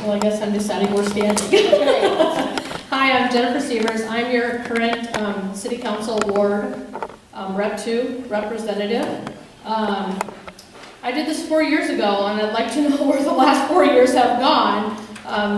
Well, I guess I'm deciding we're standing. Hi, I'm Jennifer Severs. I'm your current City Council Ward Rep 2 representative. I did this 4 years ago, and I'd like to know where the last 4 years have gone.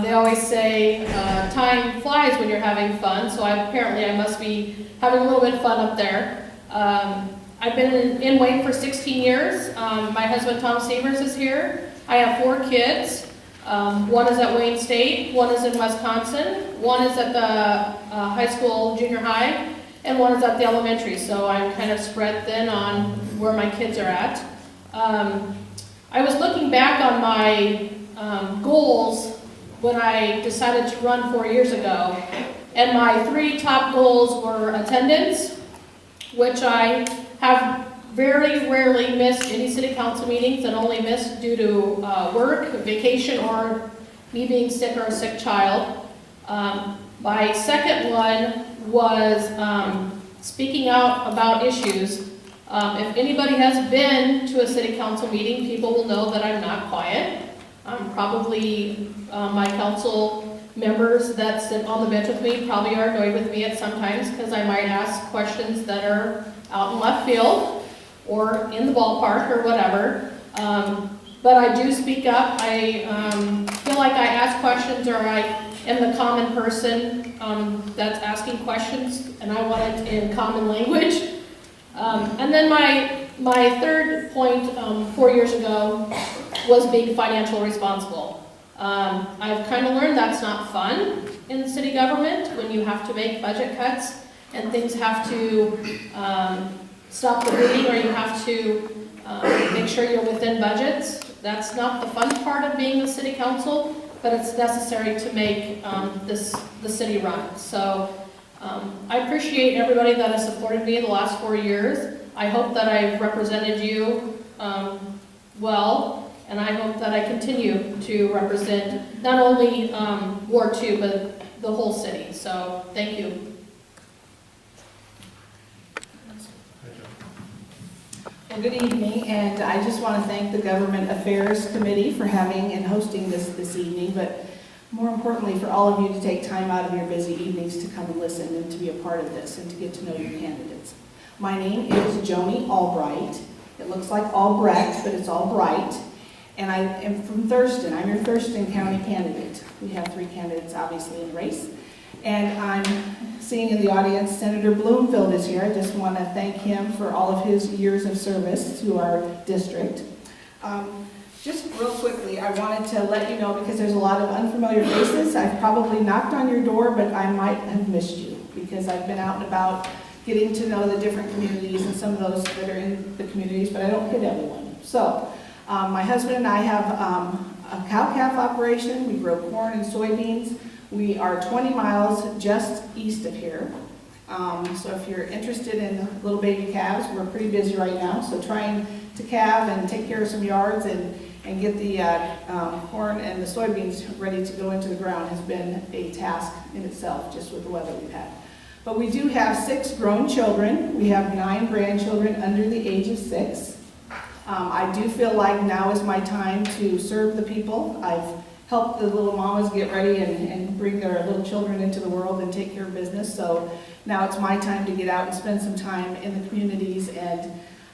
They always say time flies when you're having fun, so apparently I must be having a little bit of fun up there. I've been in Wayne for 16 years. My husband Tom Severs is here. I have 4 kids. One is at Wayne State, one is in Wisconsin, one is at the high school, junior high, and one is at the elementary, so I'm kind of spread thin on where my kids are at. I was looking back on my goals when I decided to run 4 years ago, and my 3 top goals were attendance, which I have very rarely missed any city council meetings and only missed due to work, vacation, or me being sick or a sick child. My second one was speaking out about issues. If anybody has been to a city council meeting, people will know that I'm not quiet. Probably my council members that sit on the bench with me probably are annoyed with me at sometimes because I might ask questions that are out in left field or in the ballpark or whatever. But I do speak up. I feel like I ask questions, or I am the common person that's asking questions, and I want it in common language. And then my third point 4 years ago was being financially responsible. I've kind of learned that's not fun in city government when you have to make budget cuts and things have to stop the bleeding, or you have to make sure you're within budgets. That's not the fun part of being the city council, but it's necessary to make the city run. So I appreciate everybody that has supported me the last 4 years. I hope that I've represented you well, and I hope that I continue to represent not only Ward 2, but the whole city. So thank you. Well, good evening, and I just want to thank the Government Affairs Committee for having and hosting this evening, but more importantly for all of you to take time out of your busy evenings to come and listen and to be a part of this and to get to know your candidates. My name is Joni Albright. It looks like Albrecht, but it's Albright, and I am from Thurston. I'm your Thurston County candidate. We have 3 candidates obviously in the race, and I'm seeing in the audience Senator Bloomfield is here. I just want to thank him for all of his years of service to our district. Just real quickly, I wanted to let you know, because there's a lot of unfamiliar faces, I've probably knocked on your door, but I might have missed you because I've been out and about getting to know the different communities and some of those that are in the communities, but I don't hit everyone. So my husband and I have a cow-calf operation. We grow corn and soybeans. We are 20 miles just east of here. So if you're interested in little baby calves, we're pretty busy right now. So trying to calve and take care of some yards and get the corn and the soybeans ready to go into the ground has been a task in itself, just with the weather we've had. But we do have 6 grown children. We have 9 grandchildren under the age of 6. I do feel like now is my time to serve the people. I've help the little mamas get ready and bring their little children into the world and take care of business. So now it's my time to get out and spend some time in the communities. And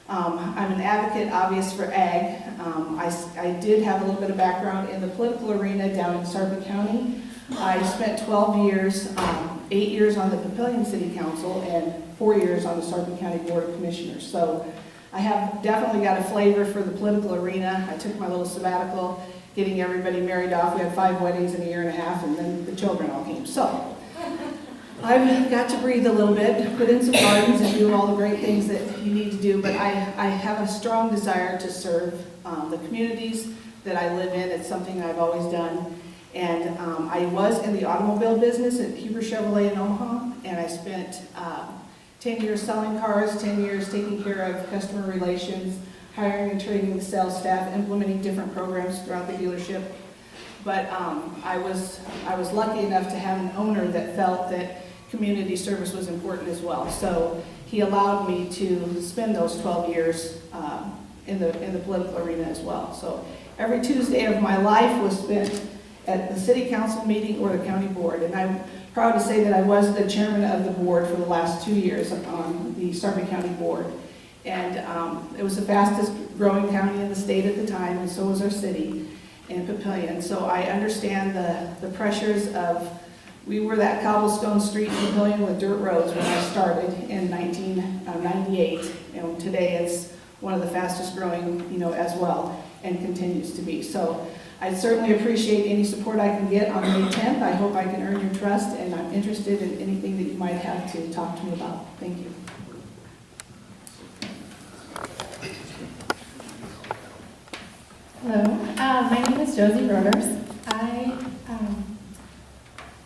I'm an advocate, obvious, for ag. I did have a little bit of background in the political arena down in Sarpy County. I spent 12 years, 8 years on the Papillion City Council and 4 years on the Sarpy County Board of Commissioners. So I have definitely got a flavor for the political arena. I took my little sabbatical, getting everybody married off. We had 5 weddings in a year and a half, and then the children all came. So I've got to breathe a little bit, put in some gardens, and do all the great things that you need to do. But I have a strong desire to serve the communities that I live in. It's something I've always done. And I was in the automobile business at Huber Chevrolet in Omaha, and I spent 10 years selling cars, 10 years taking care of customer relations, hiring and training the sales staff, implementing different programs throughout the dealership. But I was lucky enough to have an owner that felt that community service was important as well. So he allowed me to spend those 12 years in the political arena as well. So every Tuesday of my life was spent at the city council meeting or the county board. And I'm proud to say that I was the chairman of the board for the last 2 years on the Sarpy County Board. And it was the fastest growing county in the state at the time, and so was our city in Papillion. So I understand the pressures of, we were that cobblestone street in Papillion with dirt roads when I started in 1998. And today it's one of the fastest growing, as well, and continues to be. So I certainly appreciate any support I can get on May 10th. I hope I can earn your trust, and I'm interested in anything that you might have to talk to me about. Thank you. Hello, my name is Josie Broders.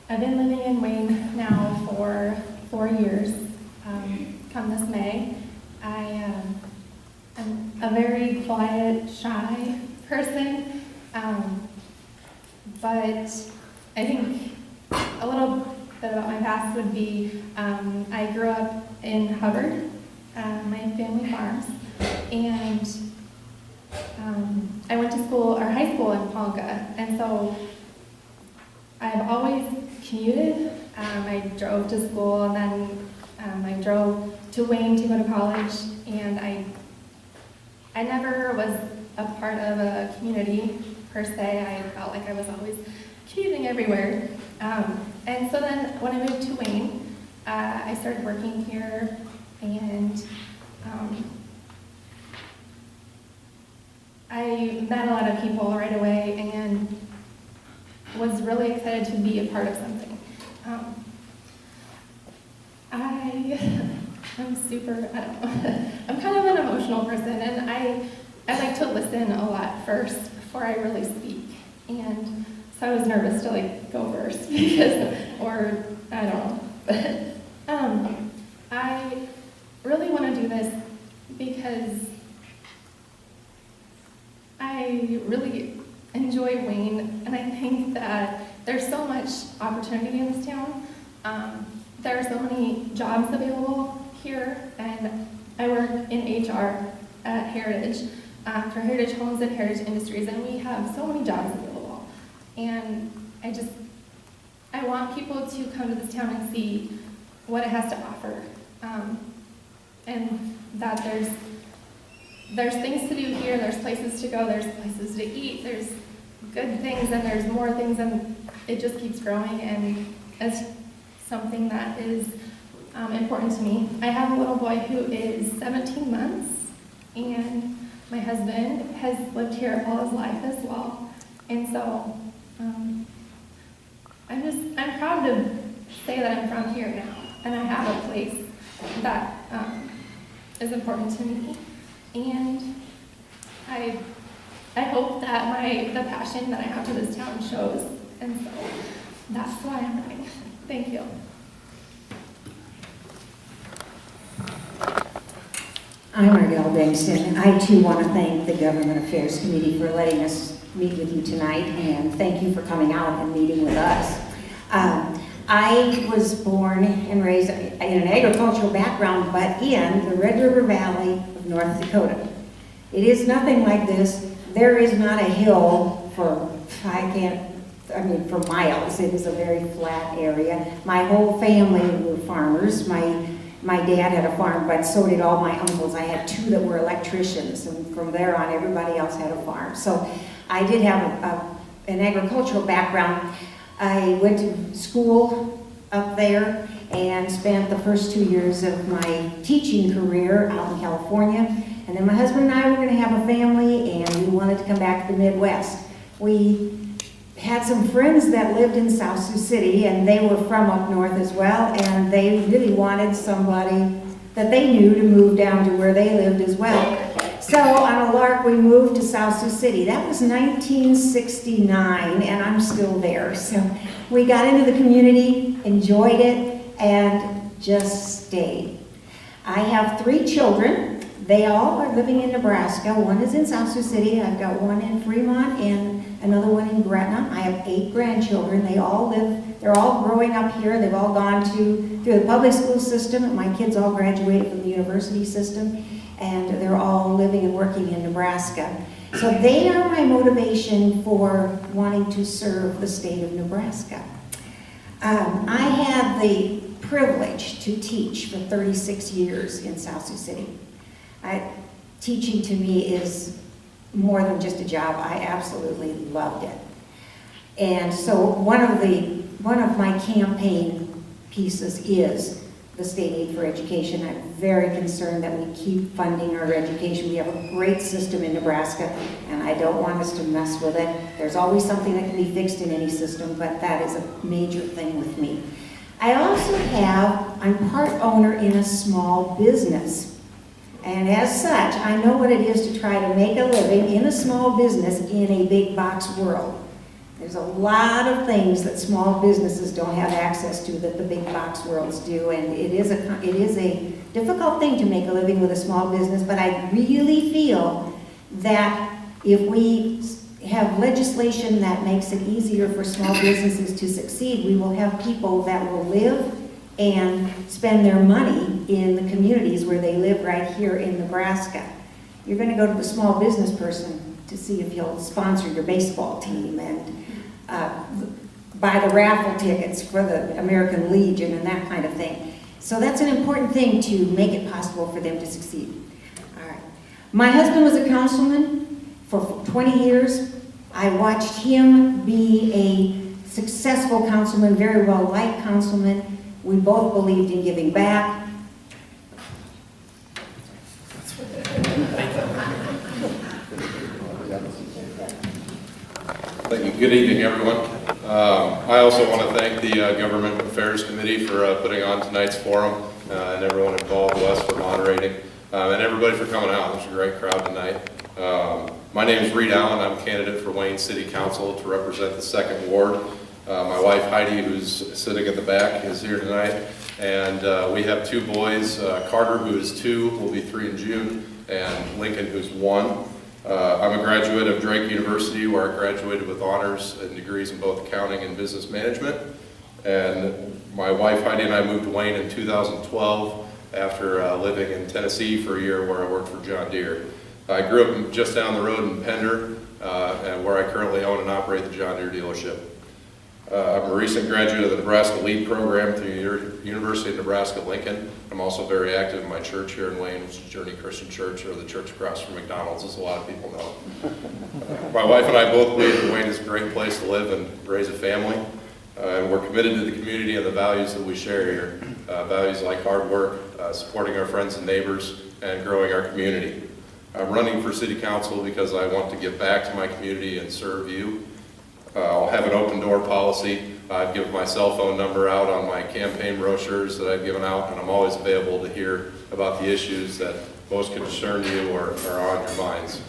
I've been living in Wayne now for 4 years. Come this May, I'm a very quiet, shy person, but I think a little bit about my past would be I grew up in Hubbard, my family farms, and I went to school, or high school in Ponca, and so I've always commuted. I drove to school, and then I drove to Wayne to go to college, and I never was a part of a community per se. I felt like I was always commuting everywhere. And so then when I moved to Wayne, I started working here, and I met a lot of people right away and was really excited to be a part of something. I'm super, I don't know, I'm kind of an emotional person, and I like to listen a lot first before I really speak. And so I was nervous to go first because, or I don't know. But I really want to do this because I really enjoy Wayne, and I think that there's so much opportunity in this town. There are so many jobs available here, and I work in HR at Heritage, for Heritage Homes and Heritage Industries, and we have so many jobs available. And I want people to come to this town and see what it has to offer, and that there's things to do here, there's places to go, there's places to eat, there's good things, and there's more things, and it just keeps growing, and it's something that is important to me. I have a little boy who is 17 months, and my husband has lived here all his life as well. And so I'm proud to say that I'm from here now, and I have a place that is important to me. And I hope that the passion that I have for this town shows, and so that's why I'm running. Thank you. I'm Ardell Bengtson. I too want to thank the Government Affairs Committee for letting us meet with you tonight, and thank you for coming out and meeting with us. I was born and raised in an agricultural background, but in the Red River Valley of North Dakota. It is nothing like this. There is not a hill for miles. It is a very flat area. My whole family were farmers. My dad had a farm, but so did all my uncles. I had 2 that were electricians, and from there on, everybody else had a farm. So I did have an agricultural background. I went to school up there and spent the first 2 years of my teaching career out in California. And then my husband and I were going to have a family, and we wanted to come back to the Midwest. We had some friends that lived in South Sioux City, and they were from up north as well, and they really wanted somebody that they knew to move down to where they lived as well. So on a lark, we moved to South Sioux City. That was 1969, and I'm still there. So we got into the community, enjoyed it, and just stayed. I have 3 children. They all are living in Nebraska. One is in South Sioux City. I've got one in Fremont and another one in Gretna. I have 8 grandchildren. They're all growing up here. They've all gone through the public school system. My kids all graduated from the university system, and they're all living and working in Nebraska. So they are my motivation for wanting to serve the state of Nebraska. I had the privilege to teach for 36 years in South Sioux City. Teaching to me is more than just a job. I absolutely loved it. And so one of my campaign pieces is the state aid for education. I'm very concerned that we keep funding our education. We have a great system in Nebraska, and I don't want us to mess with it. There's always something that can be fixed in any system, but that is a major thing with me. I'm part owner in a small business. And as such, I know what it is to try to make a living in a small business in a big box world. There's a lot of things that small businesses don't have access to that the big box worlds do, and it is a difficult thing to make a living with a small business, but I really feel that if we have legislation that makes it easier for small businesses to succeed, we will have people that will live and spend their money in the communities where they live right here in Nebraska. You're going to go to the small business person to see if he'll sponsor your baseball team and buy the raffle tickets for the American Legion and that kind of thing. So that's an important thing to make it possible for them to succeed. All right. My husband was a councilman for 20 years. I watched him be a successful councilman, very well liked councilman. We both believed in giving back. Thank you. Good evening, everyone. I also want to thank the Government Affairs Committee for putting on tonight's forum and everyone involved, Wes for moderating, and everybody for coming out. There's a great crowd tonight. My name is Reed Allen. I'm a candidate for Wayne City Council to represent the 2nd Ward. My wife Heidi, who's sitting at the back, is here tonight. And we have 2 boys, Carter, who is 2, will be 3 in June, and Lincoln, who's 1. I'm a graduate of Drake University, where I graduated with honors and degrees in both accounting and business management. And my wife Heidi and I moved to Wayne in 2012 after living in Tennessee for a year where I worked for John Deere. I grew up just down the road in Pender, and where I currently own and operate the John Deere dealership. I'm a recent graduate of the Nebraska Lead program through the University of Nebraska-Lincoln. I'm also very active in my church here in Wayne, which is Journey Christian Church, or the church across from McDonald's, as a lot of people know. My wife and I both believe that Wayne is a great place to live and raise a family. And we're committed to the community and the values that we share here. Values like hard work, supporting our friends and neighbors, and growing our community. I'm running for city council because I want to give back to my community and serve you. I'll have an open door policy. I've given my cell phone number out on my campaign brochures that I've given out, and I'm always available to hear about the issues that most concern you or are on your minds.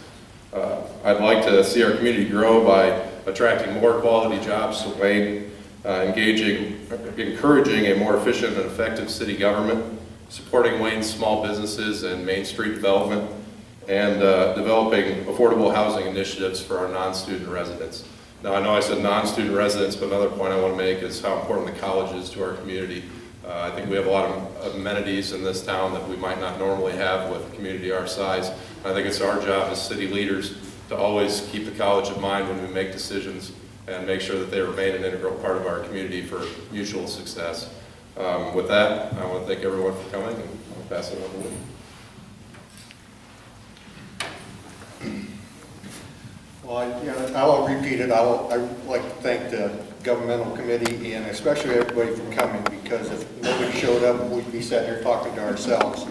I'd like to see our community grow by attracting more quality jobs to Wayne, encouraging a more efficient and effective city government, supporting Wayne's small businesses and Main Street development, and developing affordable housing initiatives for our non-student residents. Now, I know I said non-student residents, but another point I want to make is how important the college is to our community. I think we have a lot of amenities in this town that we might not normally have with a community our size. I think it's our job as city leaders to always keep the college in mind when we make decisions and make sure that they remain an integral part of our community for mutual success. With that, I want to thank everyone for coming, and I'll pass it on to Lee. Well, I won't repeat it. I would like to thank the governmental committee and especially everybody for coming, because if nobody showed up, we'd be sitting here talking to ourselves.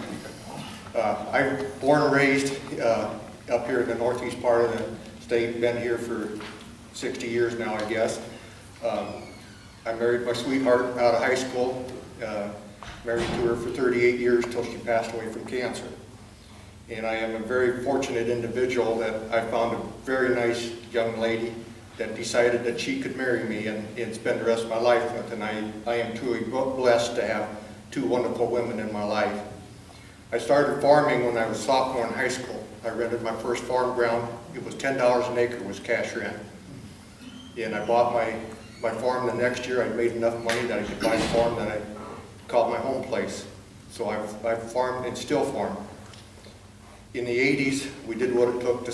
I'm born and raised up here in the northeast part of the state, been here for 60 years now, I guess. I married my sweetheart out of high school, married to her for 38 years till she passed away from cancer. And I am a very fortunate individual that I found a very nice young lady that decided that she could marry me and spend the rest of my life with. And I am truly blessed to have 2 wonderful women in my life. I started farming when I was a sophomore in high school. I rented my first farm ground. It was $10 an acre was cash rent. And I bought my farm the next year. I made enough money that I could buy a farm that I called my home place. So I farmed and still farm. in the 80s, we did what it took to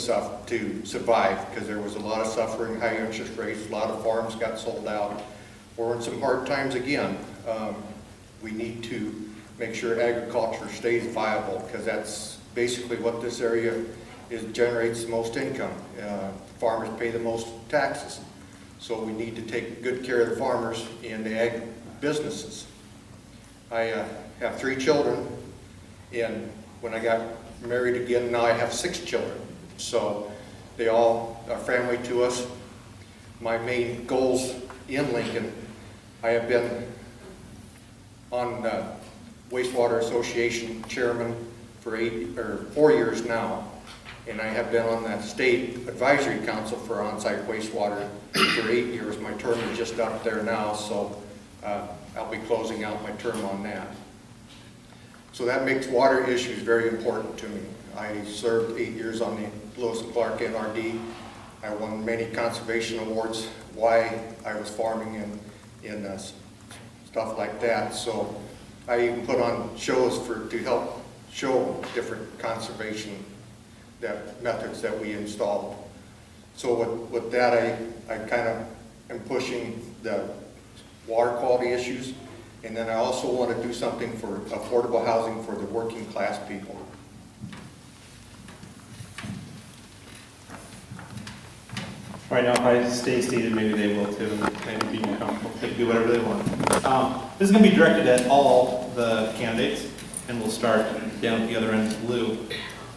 survive, because there was a lot of suffering, high interest rates, a lot of farms got sold out. We're in some hard times again. We need to make sure agriculture stays viable, because that's basically what this area generates the most income. Farmers pay the most taxes. So we need to take good care of the farmers and the ag businesses. I have 3 children, and when I got married again, now I have 6 children. So they all are family to us. My main goals in Lincoln, I have been on Wastewater Association chairman for 4 years now, and I have been on the State Advisory Council for on-site wastewater for 8 years. My term is just up there now, so I'll be closing out my term on that. So that makes water issues very important to me. I served 8 years on the Lewis and Clark NRD. I won many conservation awards why I was farming and stuff like that. So I even put on shows to help show different conservation methods that we installed. So with that, I kind of am pushing the water quality issues, and then I also want to do something for affordable housing for the working class people. Right now, if I stay seated, maybe they will too, and maybe be more comfortable. They can do whatever they want. This is going to be directed at all the candidates, and we'll start down at the other end, blue.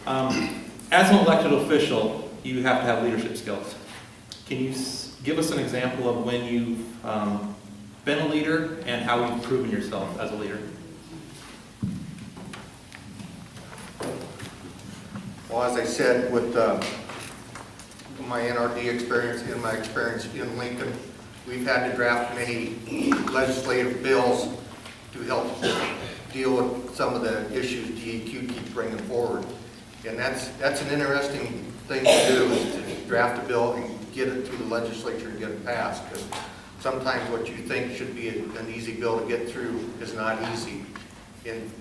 As an elected official, you have to have leadership skills. Can you give us an example of when you've been a leader and how you've proven yourself as a leader? Well, as I said, with my NRD experience and my experience in Lincoln, we've had to draft many legislative bills to help deal with some of the issues DEQ keeps bringing forward. And that's an interesting thing to do, is to draft a bill and get it through the legislature and get it passed. Because sometimes what you think should be an easy bill to get through is not easy. And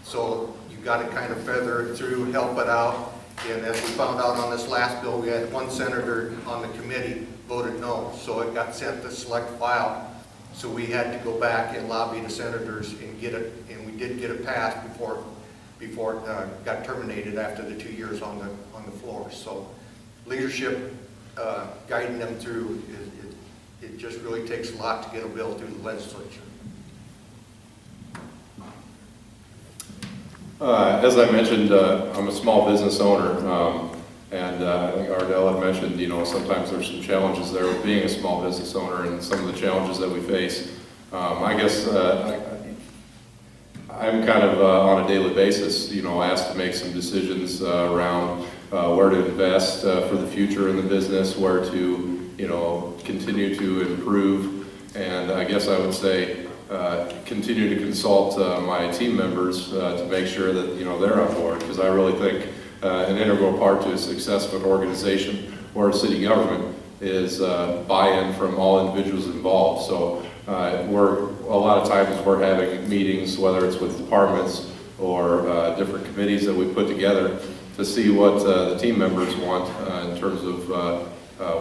so you've got to kind of feather it through, help it out. And as we found out on this last bill, we had one senator on the committee voted no, so it got sent to select file. So we had to go back and lobby the senators and get it, and we did get it passed before it got terminated after the 2 years on the floor. So leadership, guiding them through, it just really takes a lot to get a bill through the legislature. As I mentioned, I'm a small business owner, and I think Ardell had mentioned, sometimes there's some challenges there with being a small business owner and some of the challenges that we face. I guess I'm kind of on a daily basis, asked to make some decisions around where to invest for the future in the business, where to, continue to improve, and I guess I would say continue to consult my team members to make sure that they're on board, because I really think an integral part to a success of an organization or a city government is buy-in from all individuals involved. So a lot of times we're having meetings, whether it's with departments or different committees that we put together to see what the team members want in terms of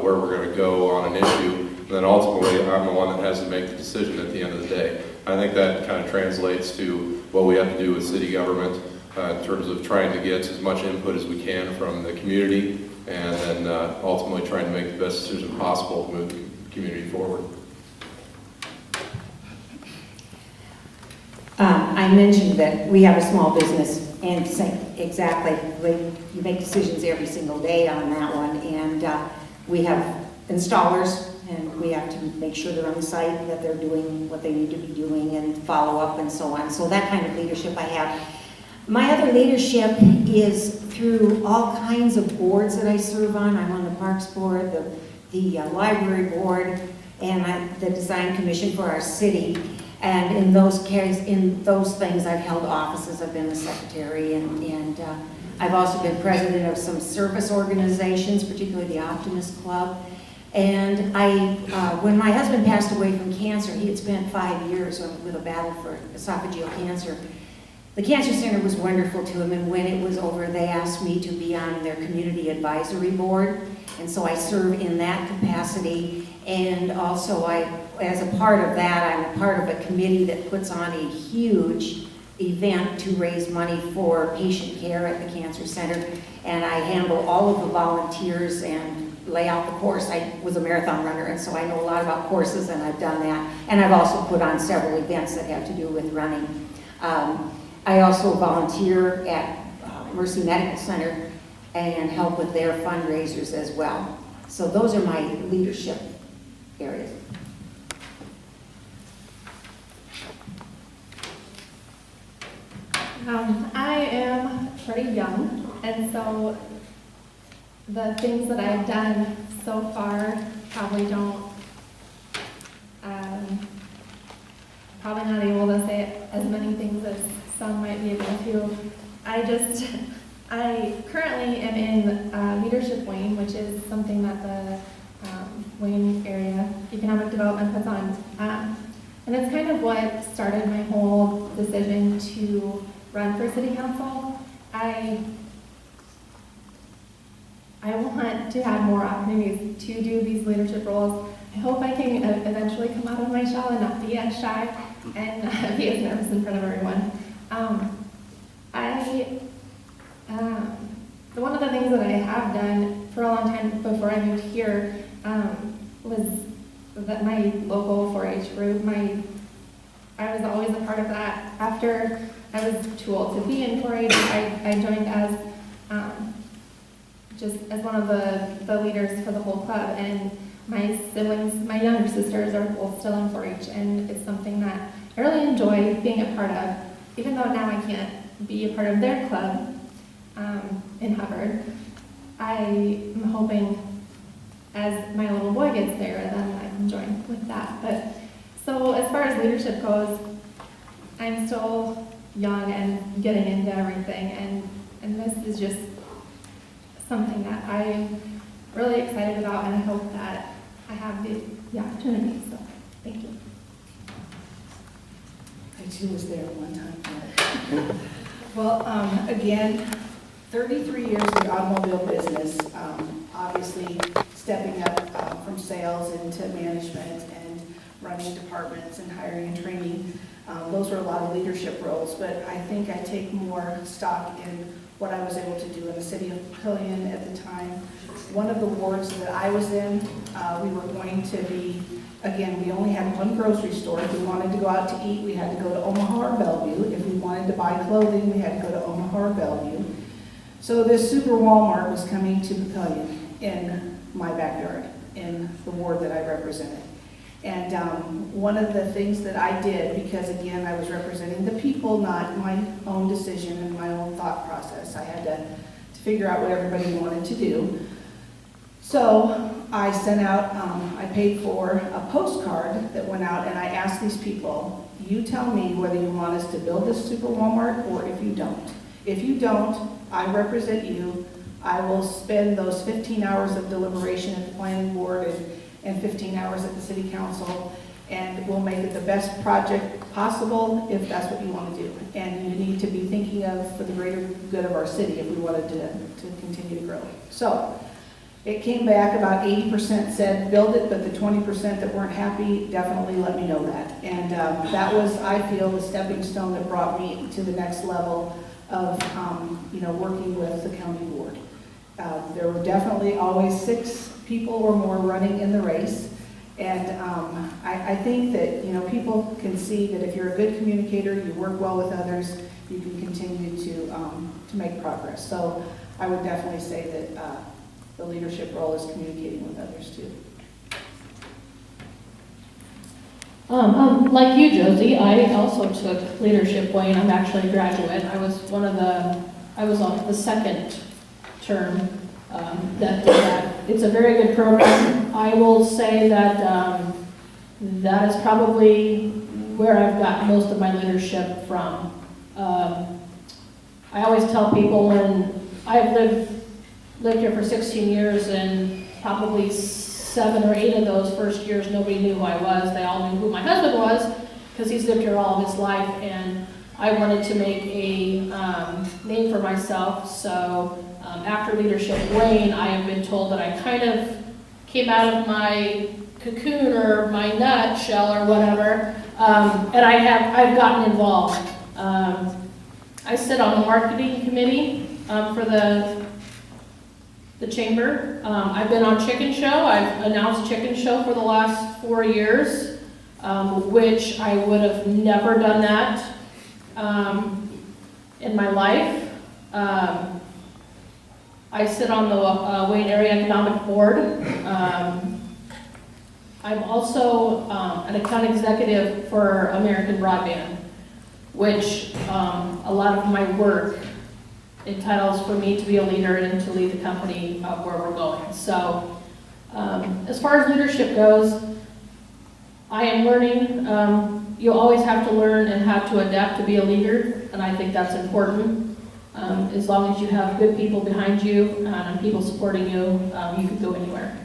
where we're going to go on an issue. And then ultimately, I'm the one that has to make the decision at the end of the day. I think that kind of translates to what we have to do with city government in terms of trying to get as much input as we can from the community, and then ultimately trying to make the best decision possible to move the community forward. I mentioned that we have a small business, and exactly, you make decisions every single day on that one, and we have installers, and we have to make sure they're on the site, that they're doing what they need to be doing, and follow up and so on. So that kind of leadership I have. My other leadership is through all kinds of boards that I serve on. I'm on the Parks Board, the Library Board, and the Design Commission for our city. And in those things, I've held offices. I've been the secretary, and I've also been president of some service organizations, particularly the Optimist Club. And when my husband passed away from cancer, he had spent 5 years with a battle for esophageal cancer. The Cancer Center was wonderful to them, and when it was over, they asked me to be on their community advisory board, and so I serve in that capacity. And also, as a part of that, I'm a part of a committee that puts on a huge event to raise money for patient care at the Cancer Center, and I handle all of the volunteers and lay out the course. I was a marathon runner, and so I know a lot about courses, and I've done that. And I've also put on several events that have to do with running. I also volunteer at Mercy Medical Center and help with their fundraisers as well. So those are my leadership areas. I am pretty young, and so the things that I've done so far probably probably not able to say as many things as some might be able to. I currently am in Leadership Wayne, which is something that the Wayne Area Economic Development puts on. And it's kind of what started my whole decision to run for city council. I want to have more opportunities to do these leadership roles. I hope I can eventually come out of my shell and not be as shy and not be as nervous in front of everyone. One of the things that I have done for a long time before I moved here was that my local 4-H group, I was always a part of that. After I was too old to be in 4-H, I joined as just as one of the leaders for the whole club, and my siblings, my younger sisters are both still in 4-H, and it's something that I really enjoy being a part of, even though now I can't be a part of their club in Hubbard. I am hoping as my little boy gets there, then I can join with that. But so as far as leadership goes, I'm still young and getting into everything, and this is just something that I'm really excited about, and I hope that I have the opportunity. So thank you. I too was there one time. Well, again, 33 years in the automobile business, obviously stepping up from sales into management and running departments and hiring and training. Those were a lot of leadership roles, but I think I take more stock in what I was able to do in the city of Papillion at the time. One of the wards that I was in, we were going to be, again, we only had one grocery store. If we wanted to go out to eat, we had to go to Omaha or Bellevue. If we wanted to buy clothing, we had to go to Omaha or Bellevue. So this super Walmart was coming to Papillion in my backyard, in the ward that I represented. And one of the things that I did, because again, I was representing the people, not my own decision and my own thought process. I had to figure out what everybody wanted to do. So I sent out, I paid for a postcard that went out, and I asked these people, you tell me whether you want us to build this super Walmart or if you don't. If you don't, I represent you. I will spend those 15 hours of deliberation at the planning board and 15 hours at the city council, and we'll make it the best project possible if that's what you want to do. And you need to be thinking of for the greater good of our city if we wanted to continue to grow. So it came back, about 80% said build it, but the 20% that weren't happy, definitely let me know that. And that was, I feel, the stepping stone that brought me to the next level of working with the county board. There were definitely always 6 people or more running in the race. And I think that, people can see that if you're a good communicator, you work well with others, you can continue to make progress. So I would definitely say that the leadership role is communicating with others too. Like you, Josie, I also took Leadership Wayne. I'm actually a graduate. I was on the second term that did that. It's a very good program. I will say that that is probably where I've got most of my leadership from. I always tell people, when I've lived here for 16 years, and probably 7 or 8 of those first years, nobody knew who I was. They all knew who my husband was, because he's lived here all of his life. And I wanted to make a name for myself. So after Leadership Wayne, I have been told that I kind of came out of my cocoon or my nutshell or whatever, and I've gotten involved. I sit on the marketing committee for the chamber. I've been on Chicken Show. I've announced Chicken Show for the last 4 years, which I would have never done that in my life. I sit on the Wayne Area Economic Board. I'm also an account executive for American Broadband, which a lot of my work entitles for me to be a leader and to lead the company where we're going. So as far as leadership goes, I am learning. You always have to learn and have to adapt to be a leader, and I think that's important. As long as you have good people behind you and people supporting you, you can go anywhere.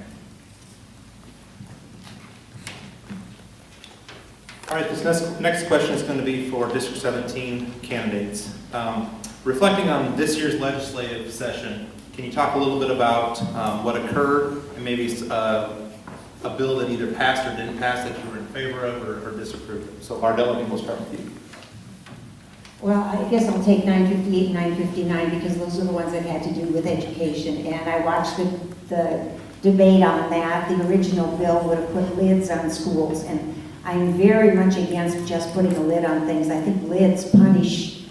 All right, this next question is going to be for District 17 candidates. Reflecting on this year's legislative session, can you talk a little bit about what occurred and maybe a bill that either passed or didn't pass that you were in favor of or disapproved of? So Ardell, I think we'll start with you. Well, I guess I'll take 958 and 959 because those are the ones that had to do with education. And I watched the debate on that. The original bill would have put lids on schools, and I'm very much against just putting a lid on things. I think lids punish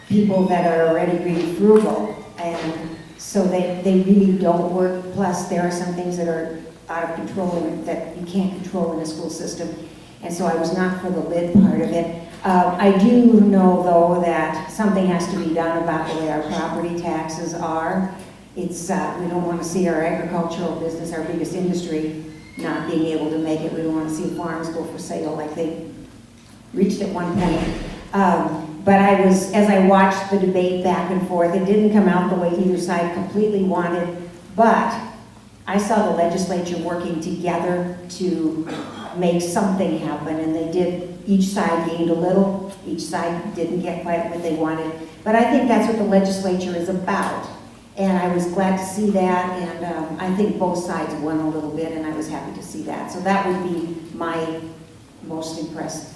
people that are already being frugal, and so they really don't work. Plus, there are some things that are out of control that you can't control in a school system, and so I was not for the lid part of it. I do know, though, that something has to be done about the way our property taxes are. It's we don't want to see our agricultural business, our biggest industry, not being able to make it. We don't want to see farms go for sale like they reached at one point. But as I watched the debate back and forth, it didn't come out the way either side completely wanted, but I saw the legislature working together to make something happen, and they did. Each side gained a little, each side didn't get quite what they wanted. But I think that's what the legislature is about. And I was glad to see that, and I think both sides won a little bit, and I was happy to see that. So that would be my most impressive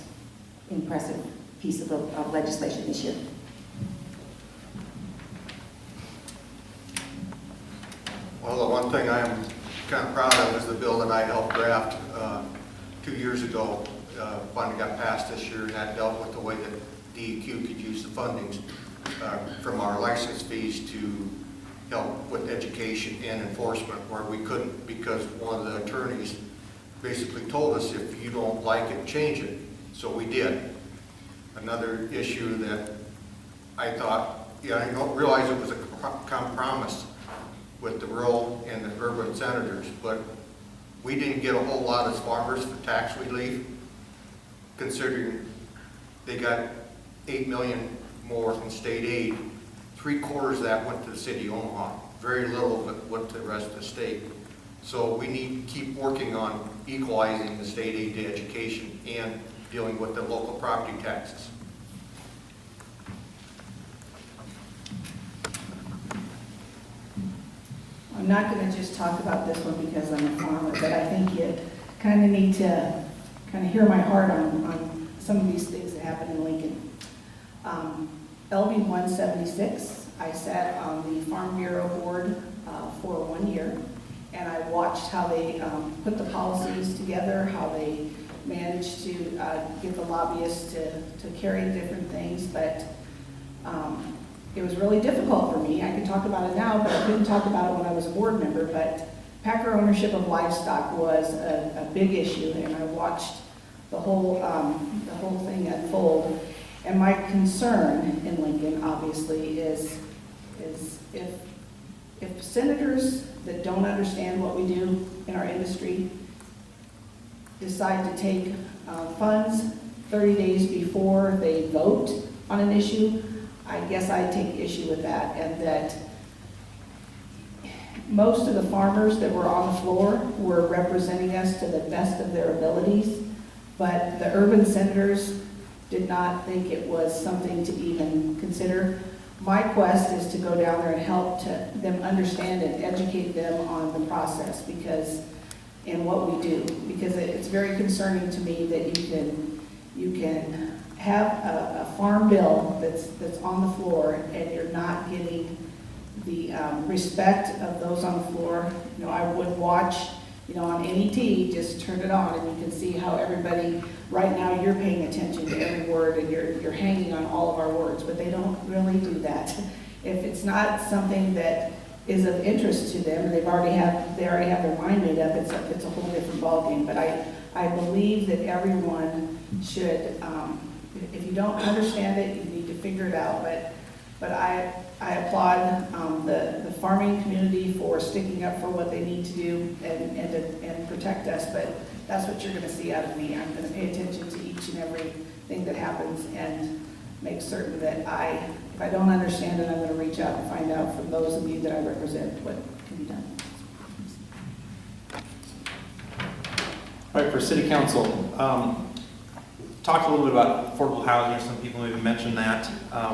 piece of legislation this year. Well, the one thing I'm kind of proud of is the bill that I helped draft 2 years ago. Finally got passed this year, and that dealt with the way that DEQ could use the fundings from our license fees to help with education and enforcement where we couldn't, because one of the attorneys basically told us, if you don't like it, change it. So we did. Another issue that I thought, I don't realize it was a compromise with the rural and the urban senators, but we didn't get a whole lot as farmers for tax relief, considering they got $8 million more in state aid. 3/4 of that went to the city of Omaha. Very little of it went to the rest of the state. So we need to keep working on equalizing the state aid to education and dealing with the local property taxes. I'm not going to just talk about this one because I'm a farmer, but I think you kind of need to kind of hear my heart on some of these things that happen in Lincoln. LB 176, I sat on the Farm Bureau board for 1 year, and I watched how they put the policies together, how they managed to get the lobbyists to carry different things, but it was really difficult for me. I could talk about it now, but I couldn't talk about it when I was a board member, but packer ownership of livestock was a big issue, and I watched the whole thing unfold. And my concern in Lincoln, obviously, is if senators that don't understand what we do in our industry decide to take funds 30 days before they vote on an issue, I guess I'd take issue with that, and that most of the farmers that were on the floor were representing us to the best of their abilities, but the urban senators did not think it was something to even consider. My quest is to go down there and help to them understand and educate them on the process and what we do, because it's very concerning to me that you can have a farm bill that's on the floor and you're not getting the respect of those on the floor. You know, I would watch, you know, on NET, just turn it on and you can see how everybody, right now you're paying attention to every word and you're hanging on all of our words, but they don't really do that. If it's not something that is of interest to them, and they already have their mind made up, it's a whole different ballgame. But I believe that everyone should, if you don't understand it, you need to figure it out. But I applaud the farming community for sticking up for what they need to do and protect us. But that's what you're going to see out of me. I'm going to pay attention to each and every thing that happens and make certain that if I don't understand it, I'm going to reach out and find out from those of you that I represent what can be done. All right, for city council, talked a little bit about affordable housing, or some people maybe mentioned that.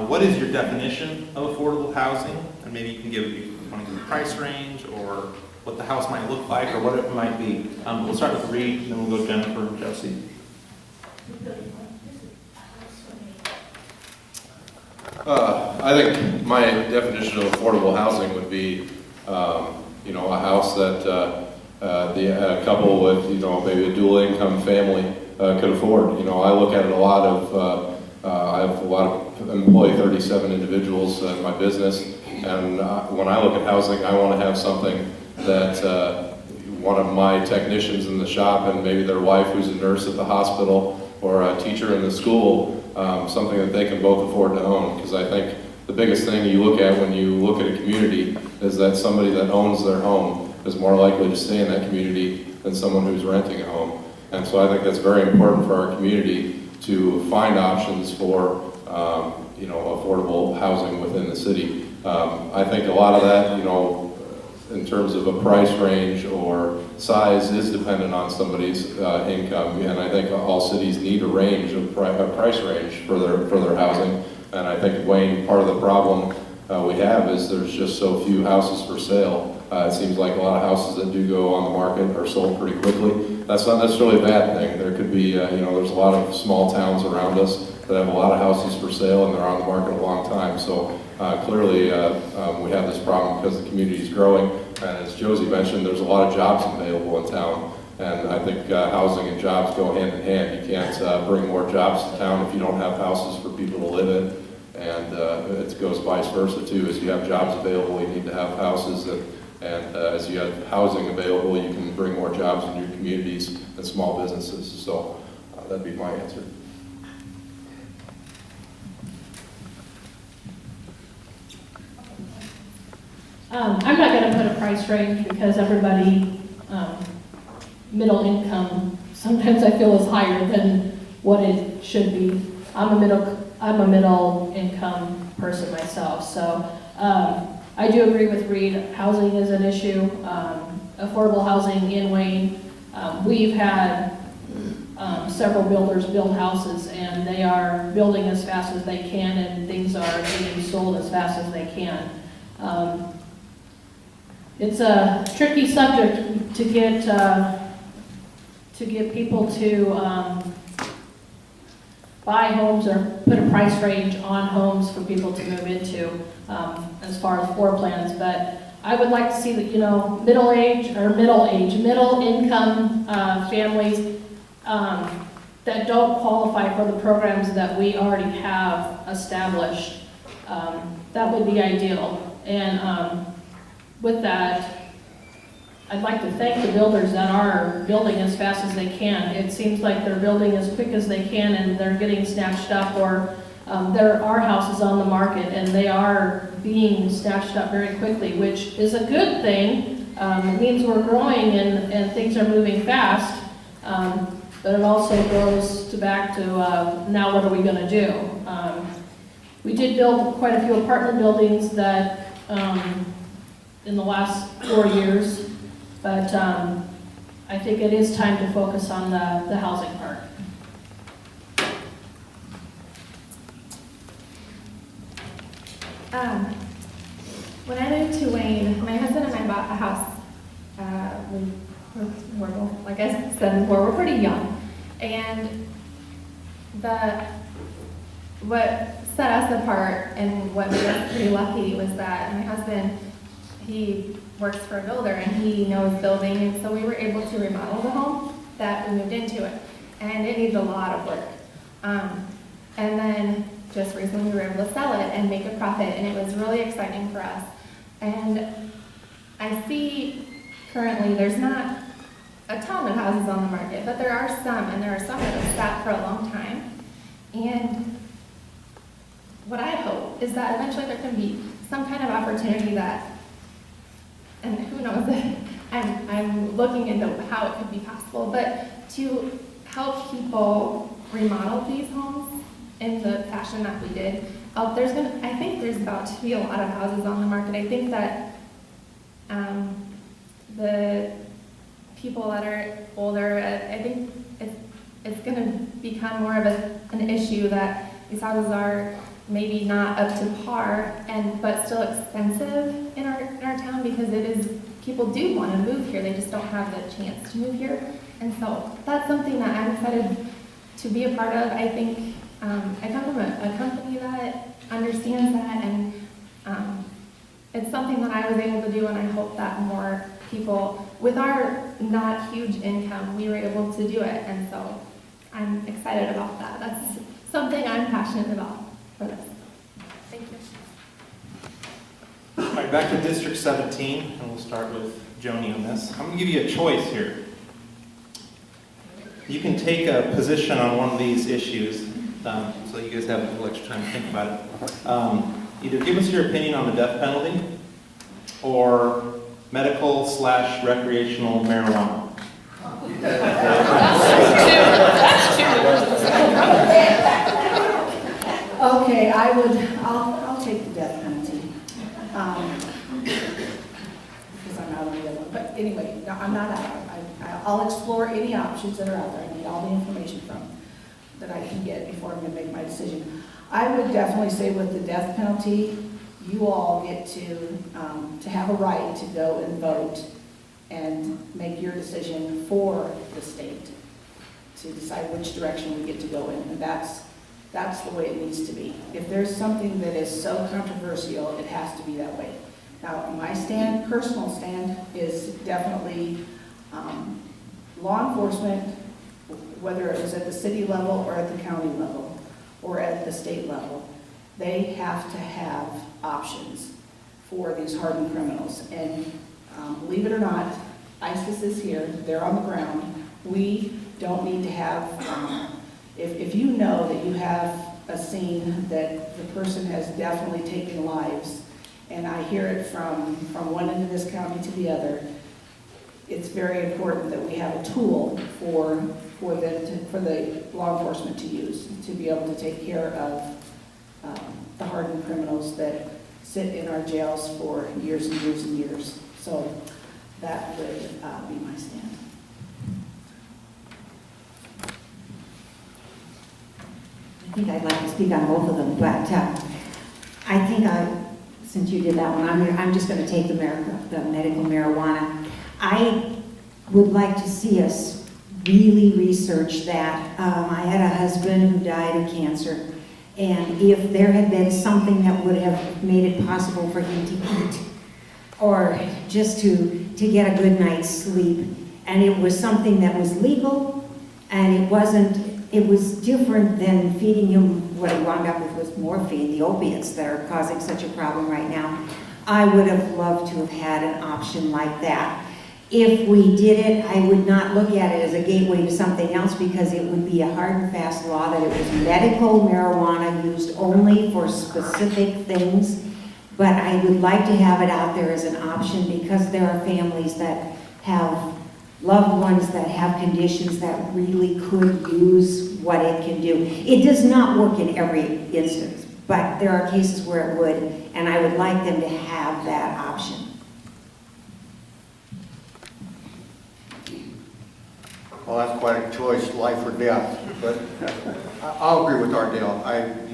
What is your definition of affordable housing? And maybe you can give a price range, or what the house might look like, or what it might be. We'll start with Reed, and then we'll go Jennifer and Josie. I think my definition of affordable housing would be, you know, a house that a couple with, you know, maybe a dual income family could afford. You know, I look at it a lot of, I have a lot of employ 37 individuals in my business, and when I look at housing, I want to have something that one of my technicians in the shop and maybe their wife who's a nurse at the hospital or a teacher in the school, something that they can both afford to own. Because I think the biggest thing you look at when you look at a community is that somebody that owns their home is more likely to stay in that community than someone who's renting a home. And so I think that's very important for our community to find options for, you know, affordable housing within the city. I think a lot of that, you know, in terms of a price range or size is dependent on somebody's income. And I think all cities need a range of price range for their housing. And I think, Wayne, part of the problem we have is there's just so few houses for sale. It seems like a lot of houses that do go on the market are sold pretty quickly. That's not necessarily a bad thing. There could be, you know, there's a lot of small towns around us that have a lot of houses for sale and they're on the market a long time. So clearly we have this problem because the community is growing. And as Josie mentioned, there's a lot of jobs available in town. And I think housing and jobs go hand in hand. You can't bring more jobs to town if you don't have houses for people to live in. And it goes vice versa too. As you have jobs available, you need to have houses. And as you have housing available, you can bring more jobs in your communities and small businesses. So that'd be my answer. I'm not going to put a price range because everybody, middle income, sometimes I feel is higher than what it should be. I'm a middle income person myself, so I do agree with Reed. Housing is an issue. Affordable housing in Wayne. We've had several builders build houses, and they are building as fast as they can, and things are getting sold as fast as they can. It's a tricky subject to get people to buy homes or put a price range on homes for people to move into as far as floor plans. But I would like to see that, you know, middle income families that don't qualify for the programs that we already have established. That would be ideal. And with that, I'd like to thank the builders that are building as fast as they can. It seems like they're building as quick as they can and they're getting snatched up, or there are houses on the market and they are being snatched up very quickly, which is a good thing. It means we're growing and things are moving fast, but it also goes back to now what are we going to do? We did build quite a few apartment buildings that in the last 4 years, but I think it is time to focus on the housing part. When I moved to Wayne, my husband and I bought a house. We're both, like I said before, we're pretty young. And what set us apart and what made us pretty lucky was that my husband, he works for a builder and he knows building, and so we were able to remodel the home that we moved into it. And it needs a lot of work. And then just recently we were able to sell it and make a profit, and it was really exciting for us. And I see currently there's not a ton of houses on the market, but there are some, and there are some that have sat for a long time. And what I hope is that eventually there can be some kind of opportunity that, and who knows, I'm looking into how it could be possible, but to help people remodel these homes in the fashion that we did. I think there's about to be a lot of houses on the market. I think that the people that are older, I think it's going to become more of an issue that these houses are maybe not up to par, but still expensive in our town, because people do want to move here, they just don't have the chance to move here. And so that's something that I'm excited to be a part of. I think I come from a company that understands that, and it's something that I was able to do, and I hope that more people with our not huge income, we were able to do it. And so I'm excited about that. That's something I'm passionate about for this. Thank you. All right, back to District 17, and we'll start with Joni on this. I'm going to give you a choice here. You can take a position on one of these issues, so you guys have a little extra time to think about it. Either give us your opinion on the death penalty or medical/recreational marijuana. Okay, I'll take the death penalty. Because I'm out on the other one. But anyway, no, I'm not out. I'll explore any options that are out there. I need all the information that I can get before I'm going to make my decision. I would definitely say with the death penalty, you all get to have a right to go and vote and make your decision for the state to decide which direction we get to go in. And that's the way it needs to be. If there's something that is so controversial, it has to be that way. Now, my personal stand, is definitely law enforcement, whether it was at the city level or at the county level or at the state level, they have to have options for these hardened criminals. And believe it or not, ISIS is here, they're on the ground. We don't need to have, if you know that you have a scene that the person has definitely taken lives, and I hear it from one end of this county to the other, it's very important that we have a tool for the law enforcement to use to be able to take care of the hardened criminals that sit in our jails for years and years and years. So that would be my stand. I think I'd like to speak on both of them, but I think since you did that one, I'm just going to take the medical marijuana. I would like to see us really research that. I had a husband who died of cancer, and if there had been something that would have made it possible for him to eat or just to get a good night's sleep, and it was something that was legal, and it was different than feeding him what he wound up with was morphine, the opiates that are causing such a problem right now. I would have loved to have had an option like that. If we did it, I would not look at it as a gateway to something else, because it would be a hard and fast law that it was medical marijuana used only for specific things. But I would like to have it out there as an option, because there are families that have loved ones that have conditions that really could use what it can do. It does not work in every instance, but there are cases where it would, and I would like them to have that option. Well, that's quite a choice, life or death, but I'll agree with Ardell.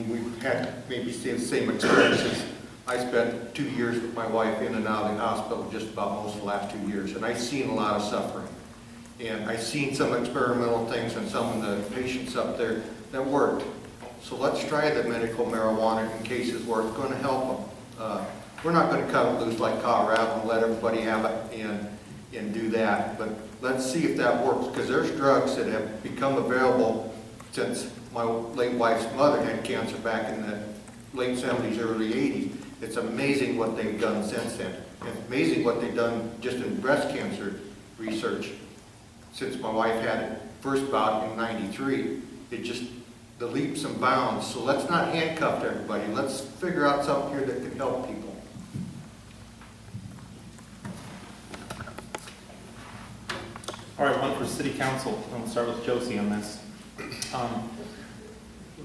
We've had maybe the same experiences I spent 2 years with my wife in and out of the hospital just about most of the last 2 years, and I've seen a lot of suffering. And I've seen some experimental things on some of the patients up there that worked. So let's try the medical marijuana in cases where it's going to help them. We're not going to cut it loose like Colorado and let everybody have it and do that. But let's see if that works, because there's drugs that have become available since my late wife's mother had cancer back in the late 70s, early 80s. It's amazing what they've done since then. It's amazing what they've done just in breast cancer research since my wife had it first bout in 93. It just, the leaps and bounds. So let's not handcuff everybody. Let's figure out something here that can help people. All right, one for city council. I'm going to start with Josie on this.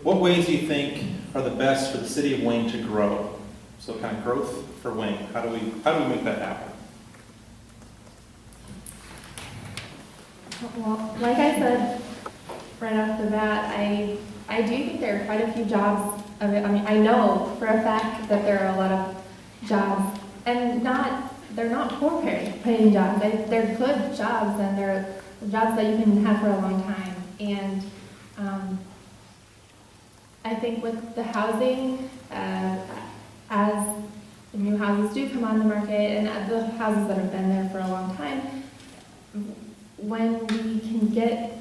What ways do you think are the best for the city of Wayne to grow? So kind of growth for Wayne. How do we make that happen? Well, like I said right off the bat, I do think there are quite a few jobs of it. I mean, I know for a fact that there are a lot of jobs, and they're not poor paying jobs. They're good jobs, and they're jobs that you can have for a long time. And I think with the housing, as the new houses do come on the market, and the houses that have been there for a long time, when we can get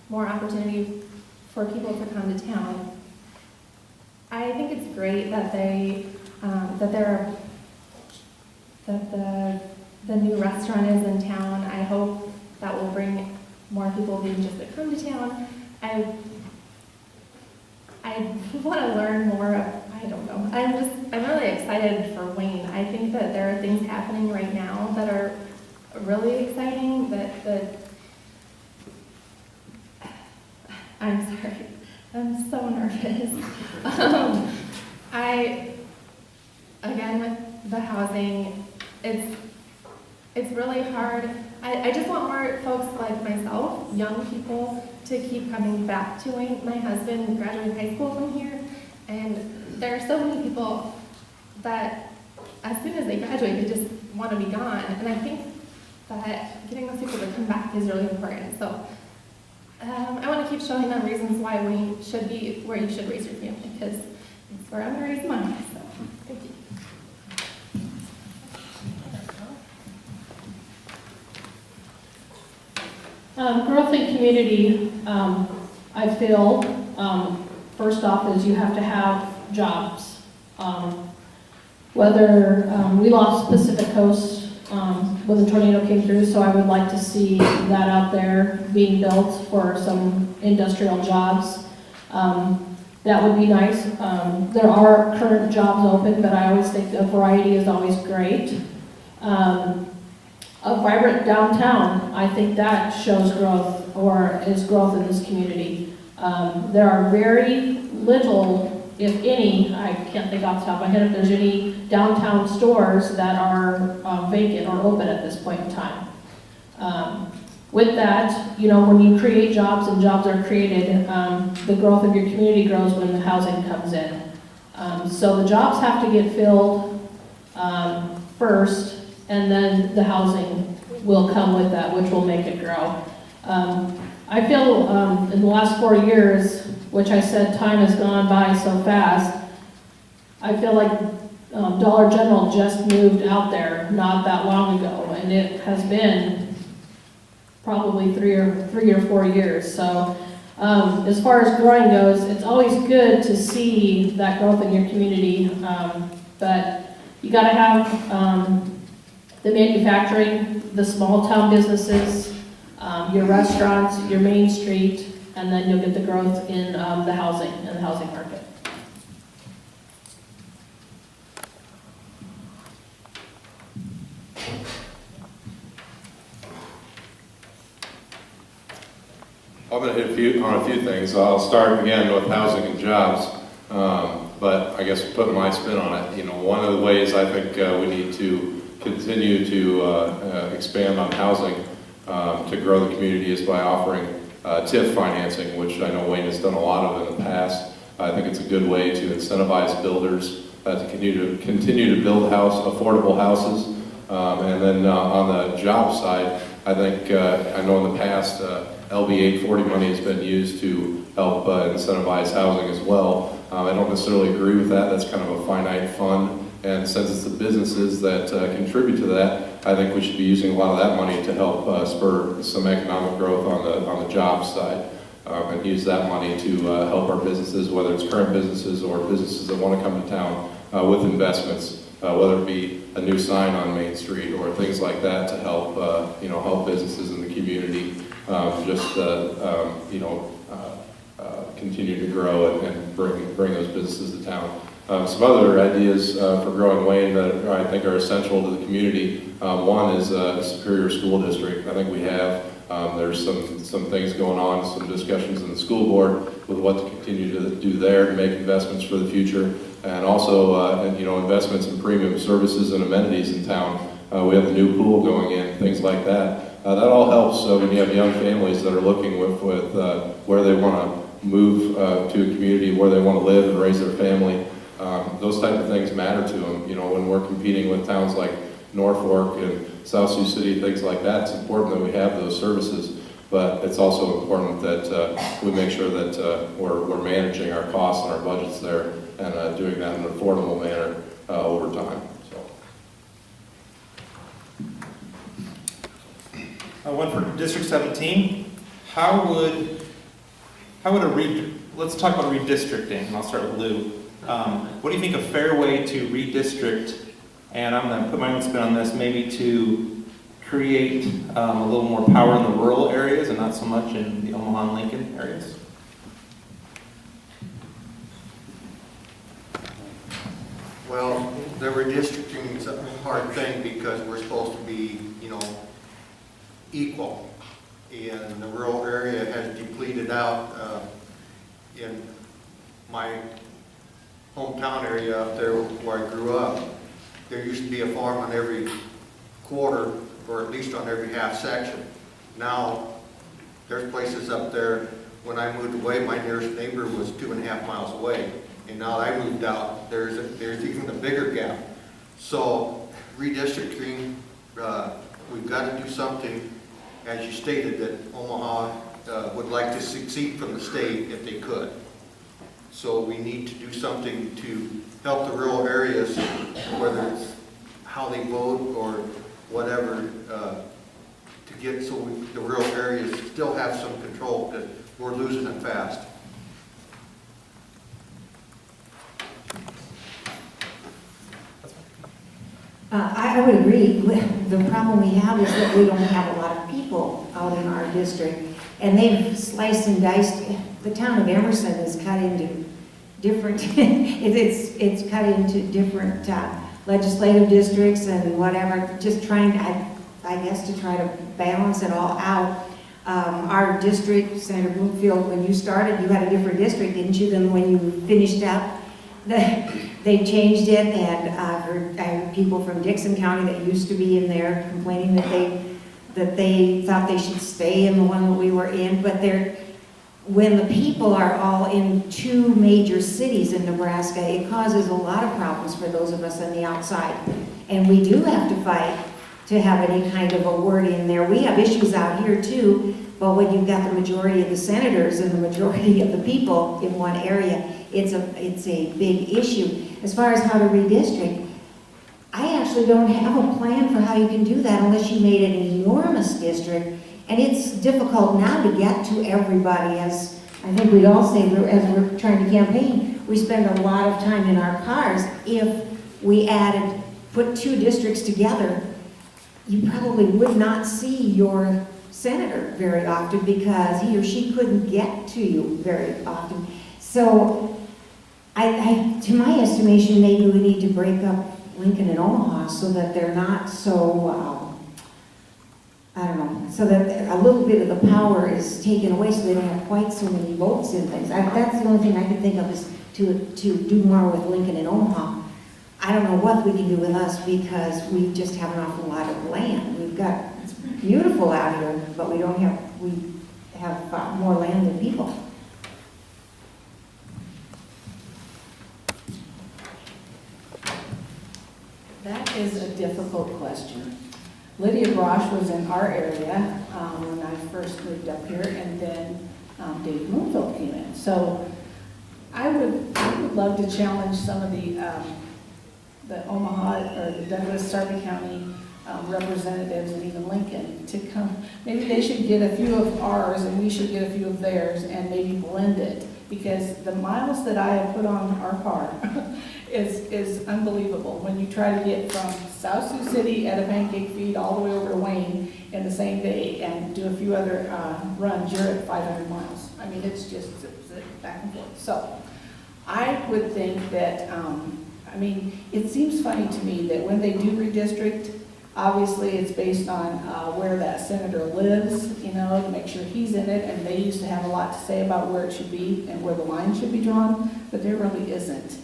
more opportunity for people to come to town, I think it's great that the new restaurant is in town. I hope that will bring more people than just to come to town. I want to learn more. I don't know. I'm really excited for Wayne. I think that there are things happening right now that are really exciting. I'm sorry. I'm so nervous. Again, with the housing, it's really hard. I just want more folks like myself, young people, to keep coming back to Wayne. My husband graduated high school from here, and there are so many people that as soon as they graduate, they just want to be gone. And I think that getting those people to come back is really important. So I want to keep showing them reasons why Wayne should be where you should raise your family, because it's where I'm going to raise mine. So thank you. Growth in community, I feel, first off, is you have to have jobs. Whether we lost Pacific Coast when the tornado came through, so I would like to see that out there being built for some industrial jobs. That would be nice. There are current jobs open, but I always think a variety is always great. A vibrant downtown, I think that shows growth, or is growth in this community. There are very little, if any, I can't think off the top of my head if there's any downtown stores that are vacant or open at this point in time. With that, when you create jobs and jobs are created, the growth of your community grows when the housing comes in. So the jobs have to get filled first, and then the housing will come with that, which will make it grow. I feel in the last 4 years, which I said time has gone by so fast, I feel like Dollar General just moved out there not that long ago, and it has been probably three or 4 years. So as far as growing goes, it's always good to see that growth in your community, but you got to have the manufacturing, the small town businesses, your restaurants, your main street, and then you'll get the growth in the housing market. I'm going to hit on a few things. I'll start again with housing and jobs, but I guess put my spin on it. One of the ways I think we need to continue to expand on housing to grow the community is by offering TIF financing, which I know Wayne has done a lot of in the past. I think it's a good way to incentivize builders to continue to build affordable houses. And then on the job side, I think, I know in the past, LB 840 money has been used to help incentivize housing as well. I don't necessarily agree with that. That's kind of a finite fund. And since it's the businesses that contribute to that, I think we should be using a lot of that money to help spur some economic growth on the job side. And use that money to help our businesses, whether it's current businesses or businesses that want to come to town with investments, whether it be a new sign on Main Street or things like that to help, help businesses in the community continue to grow and bring those businesses to town. Some other ideas for growing Wayne that I think are essential to the community. One is a Superior School District. I think we have. There's some things going on, some discussions in the school board with what to continue to do there to make investments for the future, and also investments in premium services and amenities in town. We have the new pool going in, things like that. That all helps when you have young families that are looking with where they want to move to a community, where they want to live and raise their family. Those type of things matter to them. When we're competing with towns like Norfolk and South Sioux City, things like that, it's important that we have those services, but it's also important that we make sure that we're managing our costs and our budgets there and doing that in an affordable manner over time. One for District 17. Let's talk about redistricting, and I'll start with Lou. What do you think a fair way to redistrict, and I'm going to put my own spin on this, maybe to create a little more power in the rural areas and not so much in the Omaha and Lincoln areas? Well, the redistricting is a hard thing because we're supposed to be, equal. And the rural area has depleted out. In my hometown area up there where I grew up, there used to be a farm on every quarter, or at least on every half section. Now, there's places up there, when I moved away, my nearest neighbor was 2.5 miles away. And now that I moved out, there's even a bigger gap. So redistricting, we've got to do something, as you stated, that Omaha would like to succeed from the state if they could. So we need to do something to help the rural areas, whether it's how they vote or whatever, to get so the rural areas still have some control, because we're losing it fast. I would agree. The problem we have is that we don't have a lot of people out in our district, and they've sliced and diced. The town of Emerson is cut into different, it's cut into different legislative districts and whatever, just trying to, I guess, to try to balance it all out. Our district, Senator Bloomfield, when you started, you had a different district, didn't you, than when you finished up? They changed it, and I heard people from Dixon County that used to be in there complaining that they thought they should stay in the one that we were in, but when the people are all in two major cities in Nebraska, it causes a lot of problems for those of us on the outside. And we do have to fight to have any kind of a word in there. We have issues out here too, but when you've got the majority of the senators and the majority of the people in one area, it's a big issue. As far as how to redistrict, I actually don't have a plan for how you can do that unless you made an enormous district. And it's difficult now to get to everybody, as I think we'd all say, as we're trying to campaign. We spend a lot of time in our cars. If we put two districts together, you probably would not see your senator very often because he or she couldn't get to you very often. So to my estimation, maybe we need to break up Lincoln and Omaha so that they're not so, so that a little bit of the power is taken away so they don't have quite so many votes in things. That's the only thing I can think of is to do more with Lincoln and Omaha. I don't know what we can do with us because we just have an awful lot of land. It's beautiful out here, but we have more land than people. That is a difficult question. Lydia Brosh was in our area when I first moved up here, and then Dave Moonville came in. So I would love to challenge some of the Omaha or the Douglas, Sarpy County representatives, and even Lincoln to come. Maybe they should get a few of ours and we should get a few of theirs and maybe blend it, because the miles that I have put on our car is unbelievable. When you try to get from South Sioux City at a pancake feed all the way over to Wayne in the same day and do a few other runs, you're at 500 miles. I mean, it's just back and forth. So I would think that, I mean, it seems funny to me that when they do redistrict, obviously it's based on where that senator lives, you know, to make sure he's in it, and they used to have a lot to say about where it should be and where the line should be drawn, but there really isn't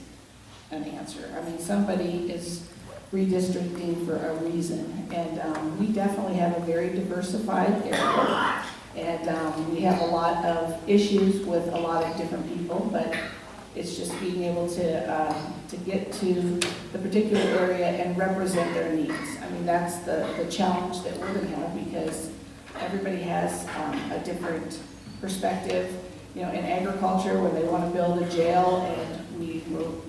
an answer. I mean, somebody is redistricting for a reason, and we definitely have a very diversified area, and we have a lot of issues with a lot of different people, but it's just being able to get to the particular area and represent their needs. I mean, that's the challenge that we're going to have, because everybody has a different perspective. You know, in agriculture, when they want to build a jail, and we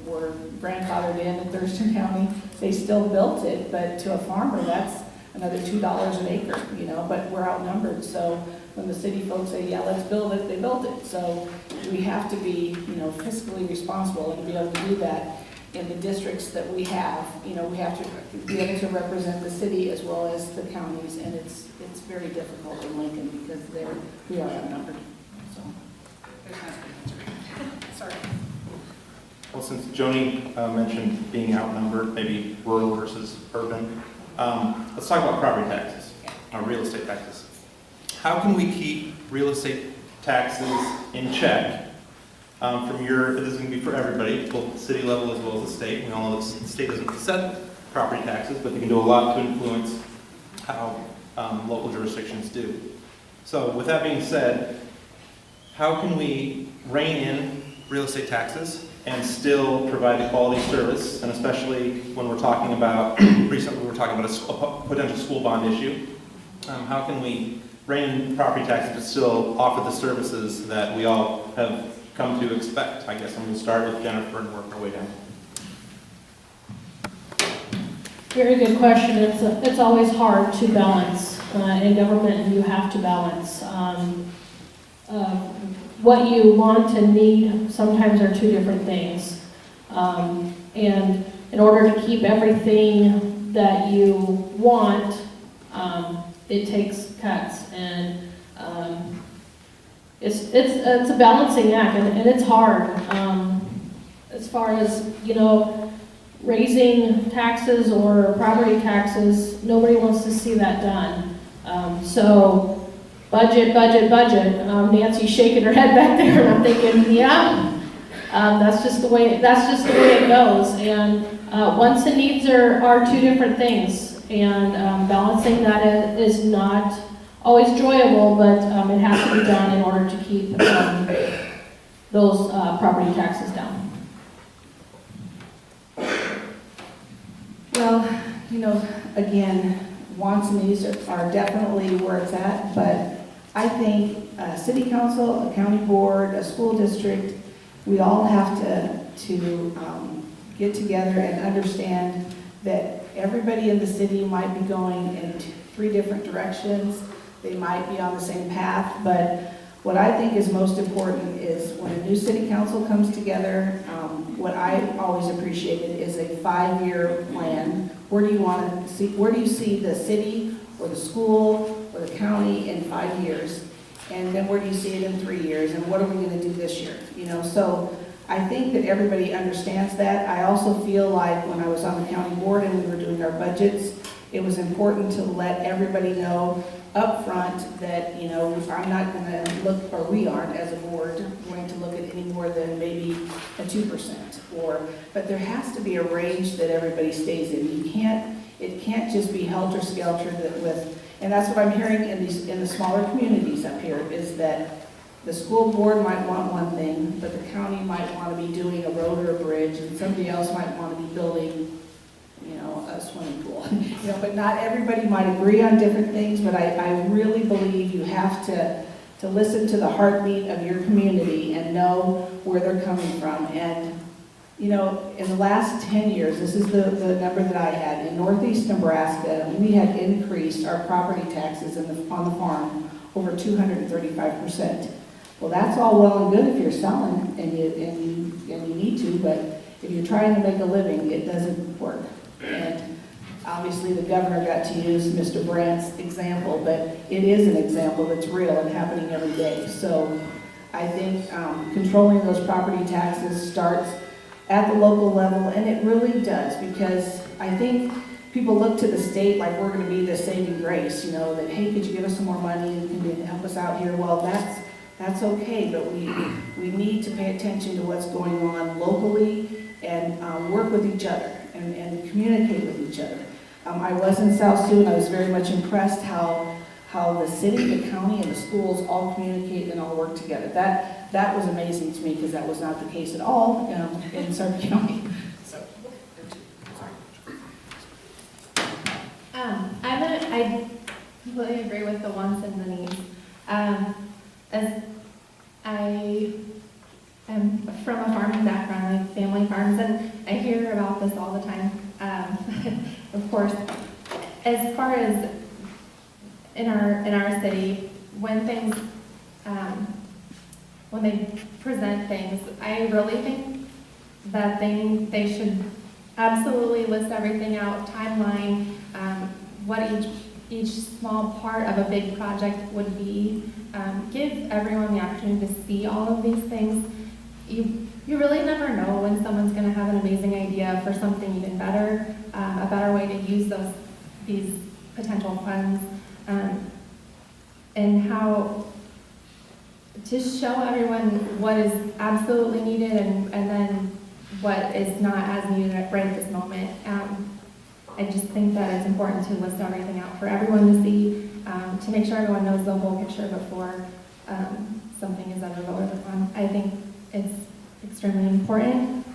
were grandfathered in Thurston County, they still built it, but to a farmer, that's another $2 an acre, you know, but we're outnumbered. So when the city folks say, yeah, let's build it, they built it. So we have to be, you know, fiscally responsible and be able to do that in the districts that we have. You know, we have to be able to represent the city as well as the counties, and it's very difficult in Lincoln because we are outnumbered. So there's not an answer. Sorry. Well, since Joni mentioned being outnumbered, maybe rural versus urban, let's talk about property taxes, or real estate taxes. How can we keep real estate taxes in check from this is going to be for everybody, both the city level as well as the state. We all know the state doesn't set property taxes, but they can do a lot to influence how local jurisdictions do. So with that being said, how can we rein in real estate taxes and still provide a quality service, and especially when we're talking about, recently we were talking about a potential school bond issue. How can we rein in property taxes but still offer the services that we all have come to expect? I guess I'm going to start with Jennifer and work our way down. Very good question. It's always hard to balance. In government, you have to balance. What you want and need sometimes are two different things. And in order to keep everything that you want, it takes cuts. And it's a balancing act, and it's hard. As far as, you know, raising taxes or property taxes, nobody wants to see that done. So budget. Nancy's shaking her head back there, and I'm thinking, yeah, that's just the way it goes. And wants and needs are two different things, and balancing that is not always enjoyable, but it has to be done in order to keep those property taxes down. Well, you know, again, wants and needs are definitely where it's at, but I think a city council, a county board, a school district, we all have to get together and understand that everybody in the city might be going in three different directions. They might be on the same path, but what I think is most important is when a new city council comes together, what I always appreciated is a 5-year plan. Where do you see the city or the school or the county in 5 years? And then where do you see it in 3 years? And what are we going to do this year? You know, so I think that everybody understands that. I also feel like when I was on the county board and we were doing our budgets, it was important to let everybody know up front that, you know, I'm not going to look, or we aren't as a board going to look at any more than maybe a 2%. But there has to be a range that everybody stays in. It can't just be helter-skelter with, and that's what I'm hearing in the smaller communities up here, is that the school board might want one thing, but the county might want to be doing a road or a bridge, and somebody else might want to be building a swimming pool. But not everybody might agree on different things, but I really believe you have to listen to the heartbeat of your community and know where they're coming from. And, in the last 10 years, this is the number that I had, in northeast Nebraska, we had increased our property taxes on the farm over 235%. Well, that's all well and good if you're selling and you need to, but if you're trying to make a living, it doesn't work. And obviously, the governor got to use Mr. Brandt's example, but it is an example that's real and happening every day. So I think controlling those property taxes starts at the local level, and it really does, because I think people look to the state like we're going to be the saving grace, that, hey, could you give us some more money and can you help us out here? Well, that's okay, but we need to pay attention to what's going on locally and work with each other and communicate with each other. I was in South Sioux, and I was very much impressed how the city, the county, and the schools all communicate and all work together. That was amazing to me, because that was not the case at all in Sarpy County. So, I completely agree with the wants and the needs. As I am from a farming background, like family farms, and I hear about this all the time. Of course, as far as in our city, when things, when they present things, I really think that they should absolutely list everything out, timeline, what each small part of a big project would be. Give everyone the opportunity to see all of these things. You really never know when someone's going to have an amazing idea for something even better, a better way to use these potential funds, and how to show everyone what is absolutely needed and then what is not as needed right at this moment. I just think that it's important to list everything out for everyone to see, to make sure everyone knows the whole picture before something is ever voted upon. I think it's extremely important.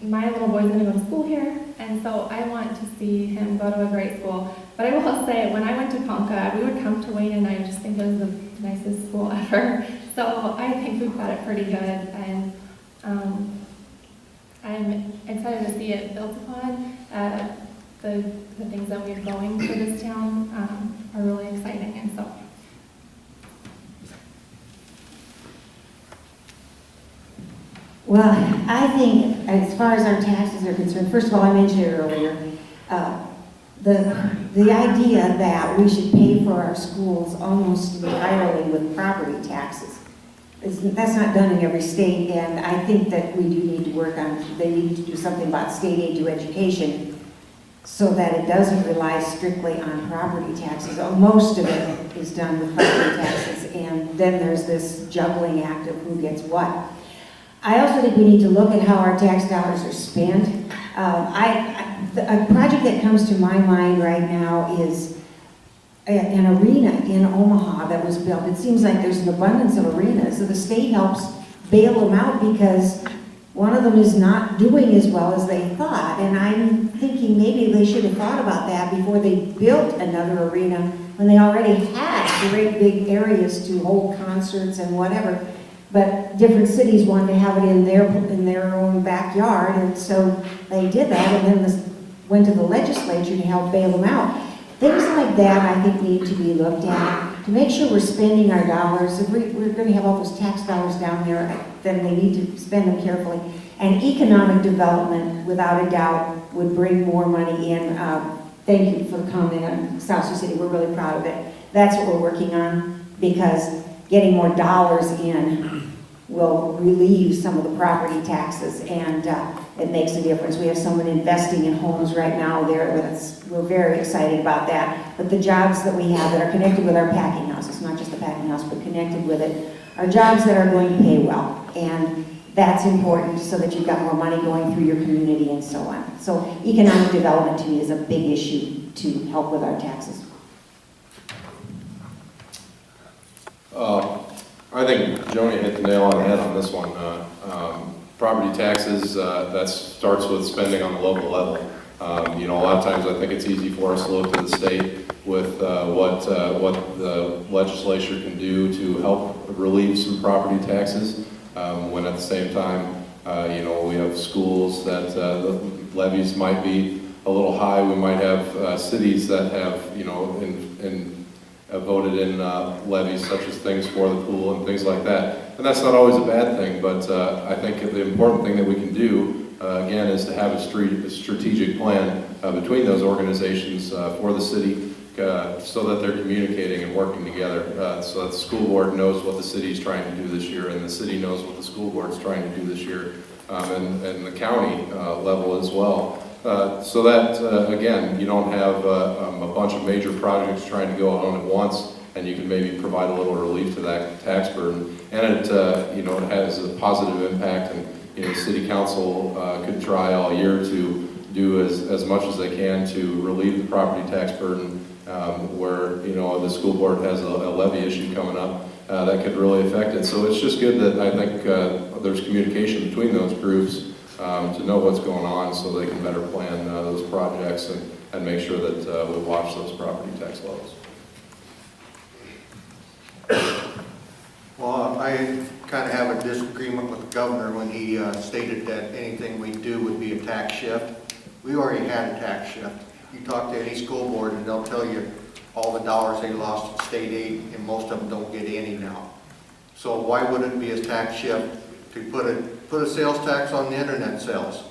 My little boy's going to go to school here, and so I want to see him go to a great school. But I will say, when I went to Ponca, we would come to Wayne, and I just think it was the nicest school ever. So I think we've got it pretty good, and I'm excited to see it built upon. The things that we have going for this town are really exciting, and so. Well, I think as far as our taxes are concerned, first of all, I mentioned it earlier, the idea that we should pay for our schools almost entirely with property taxes, that's not done in every state, and I think that we do need to work on, they need to do something about state aid to education so that it doesn't rely strictly on property taxes. Most of it is done with property taxes, and then there's this juggling act of who gets what. I also think we need to look at how our tax dollars are spent. A project that comes to my mind right now is an arena in Omaha that was built. It seems like there's an abundance of arenas, so the state helps bail them out because one of them is not doing as well as they thought. And I'm thinking maybe they should have thought about that before they built another arena when they already had great big areas to hold concerts and whatever. But different cities wanted to have it in their own backyard, and so they did that, and then went to the legislature to help bail them out. Things like that, I think, need to be looked at to make sure we're spending our dollars. If we're going to have all those tax dollars down there, then they need to spend them carefully. And economic development, without a doubt, would bring more money in. Thank you for the comment on South Sioux City. We're really proud of it. That's what we're working on, because getting more dollars in will relieve some of the property taxes, and it makes a difference. We have someone investing in homes right now there. We're very excited about that. But the jobs that we have that are connected with our packing house, it's not just the packing house, but connected with it, are jobs that are going to pay well. And that's important so that you've got more money going through your community and so on. So economic development to me is a big issue to help with our taxes. I think Joni hit the nail on the head on this one. property taxes, that starts with spending on the local level. You know, a lot of times I think it's easy for us to look to the state with what the legislature can do to help relieve some property taxes, when at the same time, you know, we have schools that the levies might be a little high. We might have cities that have, you know, voted in levies such as things for the pool and things like that. And that's not always a bad thing, but I think the important thing that we can do, again, is to have a strategic plan between those organizations for the city so that they're communicating and working together, so that the school board knows what the city is trying to do this year and the city knows what the school board is trying to do this year, and the county level as well. So that, again, you don't have a bunch of major projects trying to go on at once, and you can maybe provide a little relief to that tax burden. And it, you know, it has a positive impact, and, you know, city council could try all year to do as much as they can to relieve the property tax burden, where, you know, the school board has a levy issue coming up that could really affect it. So it's just good that I think there's communication between those groups to know what's going on so they can better plan those projects and make sure that we watch those property tax levels. Well, I kind of have a disagreement with the governor when he stated that anything we do would be a tax shift. We already had a tax shift. You talk to any school board and they'll tell you all the dollars they lost in state aid, and most of them don't get any now. So why would it be a tax shift to put a sales tax on the internet sales?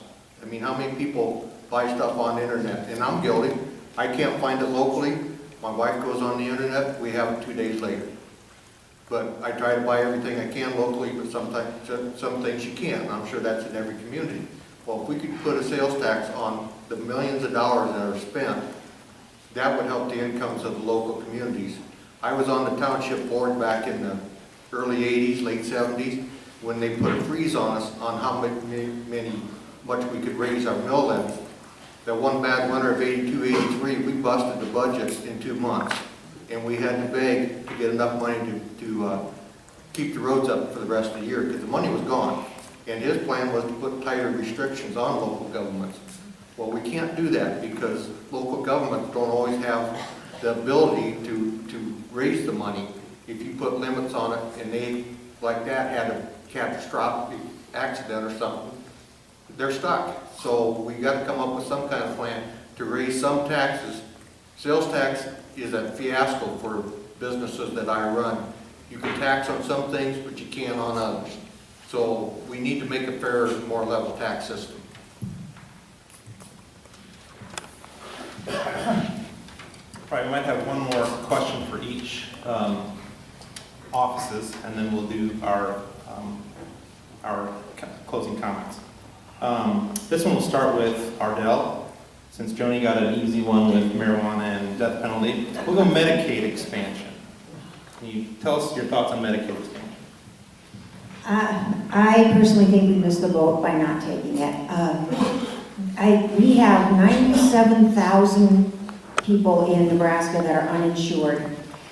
I mean, how many people buy stuff on the internet? And I'm guilty. I can't find it locally. My wife goes on the internet, we have it 2 days later. But I try to buy everything I can locally, but sometimes some things you can't. I'm sure that's in every community. Well, if we could put a sales tax on the millions of dollars that are spent, that would help the incomes of the local communities. I was on the township board back in the early 80s, late 70s, when they put a freeze on us on how much we could raise our mill levy. That one bad winter of 82, 83, we busted the budget in 2 months. And we had to beg to get enough money to keep the roads up for the rest of the year, because the money was gone. And his plan was to put tighter restrictions on local governments. Well, we can't do that because local governments don't always have the ability to raise the money. If you put limits on it and they, like that, had a catastrophic accident or something, they're stuck. So we got to come up with some kind of plan to raise some taxes. Sales tax is a fiasco for businesses that I run. You can tax on some things, but you can't on others. So we need to make a fairer, more level tax system. Right, we might have one more question for each offices, and then we'll do our closing comments. This one will start with Ardell. Since Joni got an easy one with marijuana and death penalty, we'll go Medicaid expansion. Can you tell us your thoughts on Medicaid expansion? I personally think we missed the boat by not taking it. We have 97,000 people in Nebraska that are uninsured.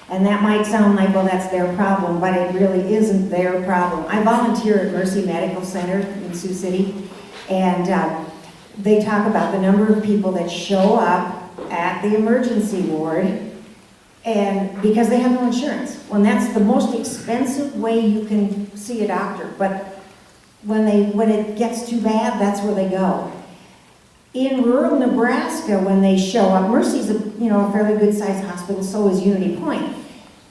And that might sound like, well, that's their problem, but it really isn't their problem. I volunteer at Mercy Medical Center in Sioux City, and they talk about the number of people that show up at the emergency ward and because they have no insurance. Well, that's the most expensive way you can see a doctor, but when it gets too bad, that's where they go. In rural Nebraska, when they show up, Mercy's a fairly good-sized hospital, so is Unity Point.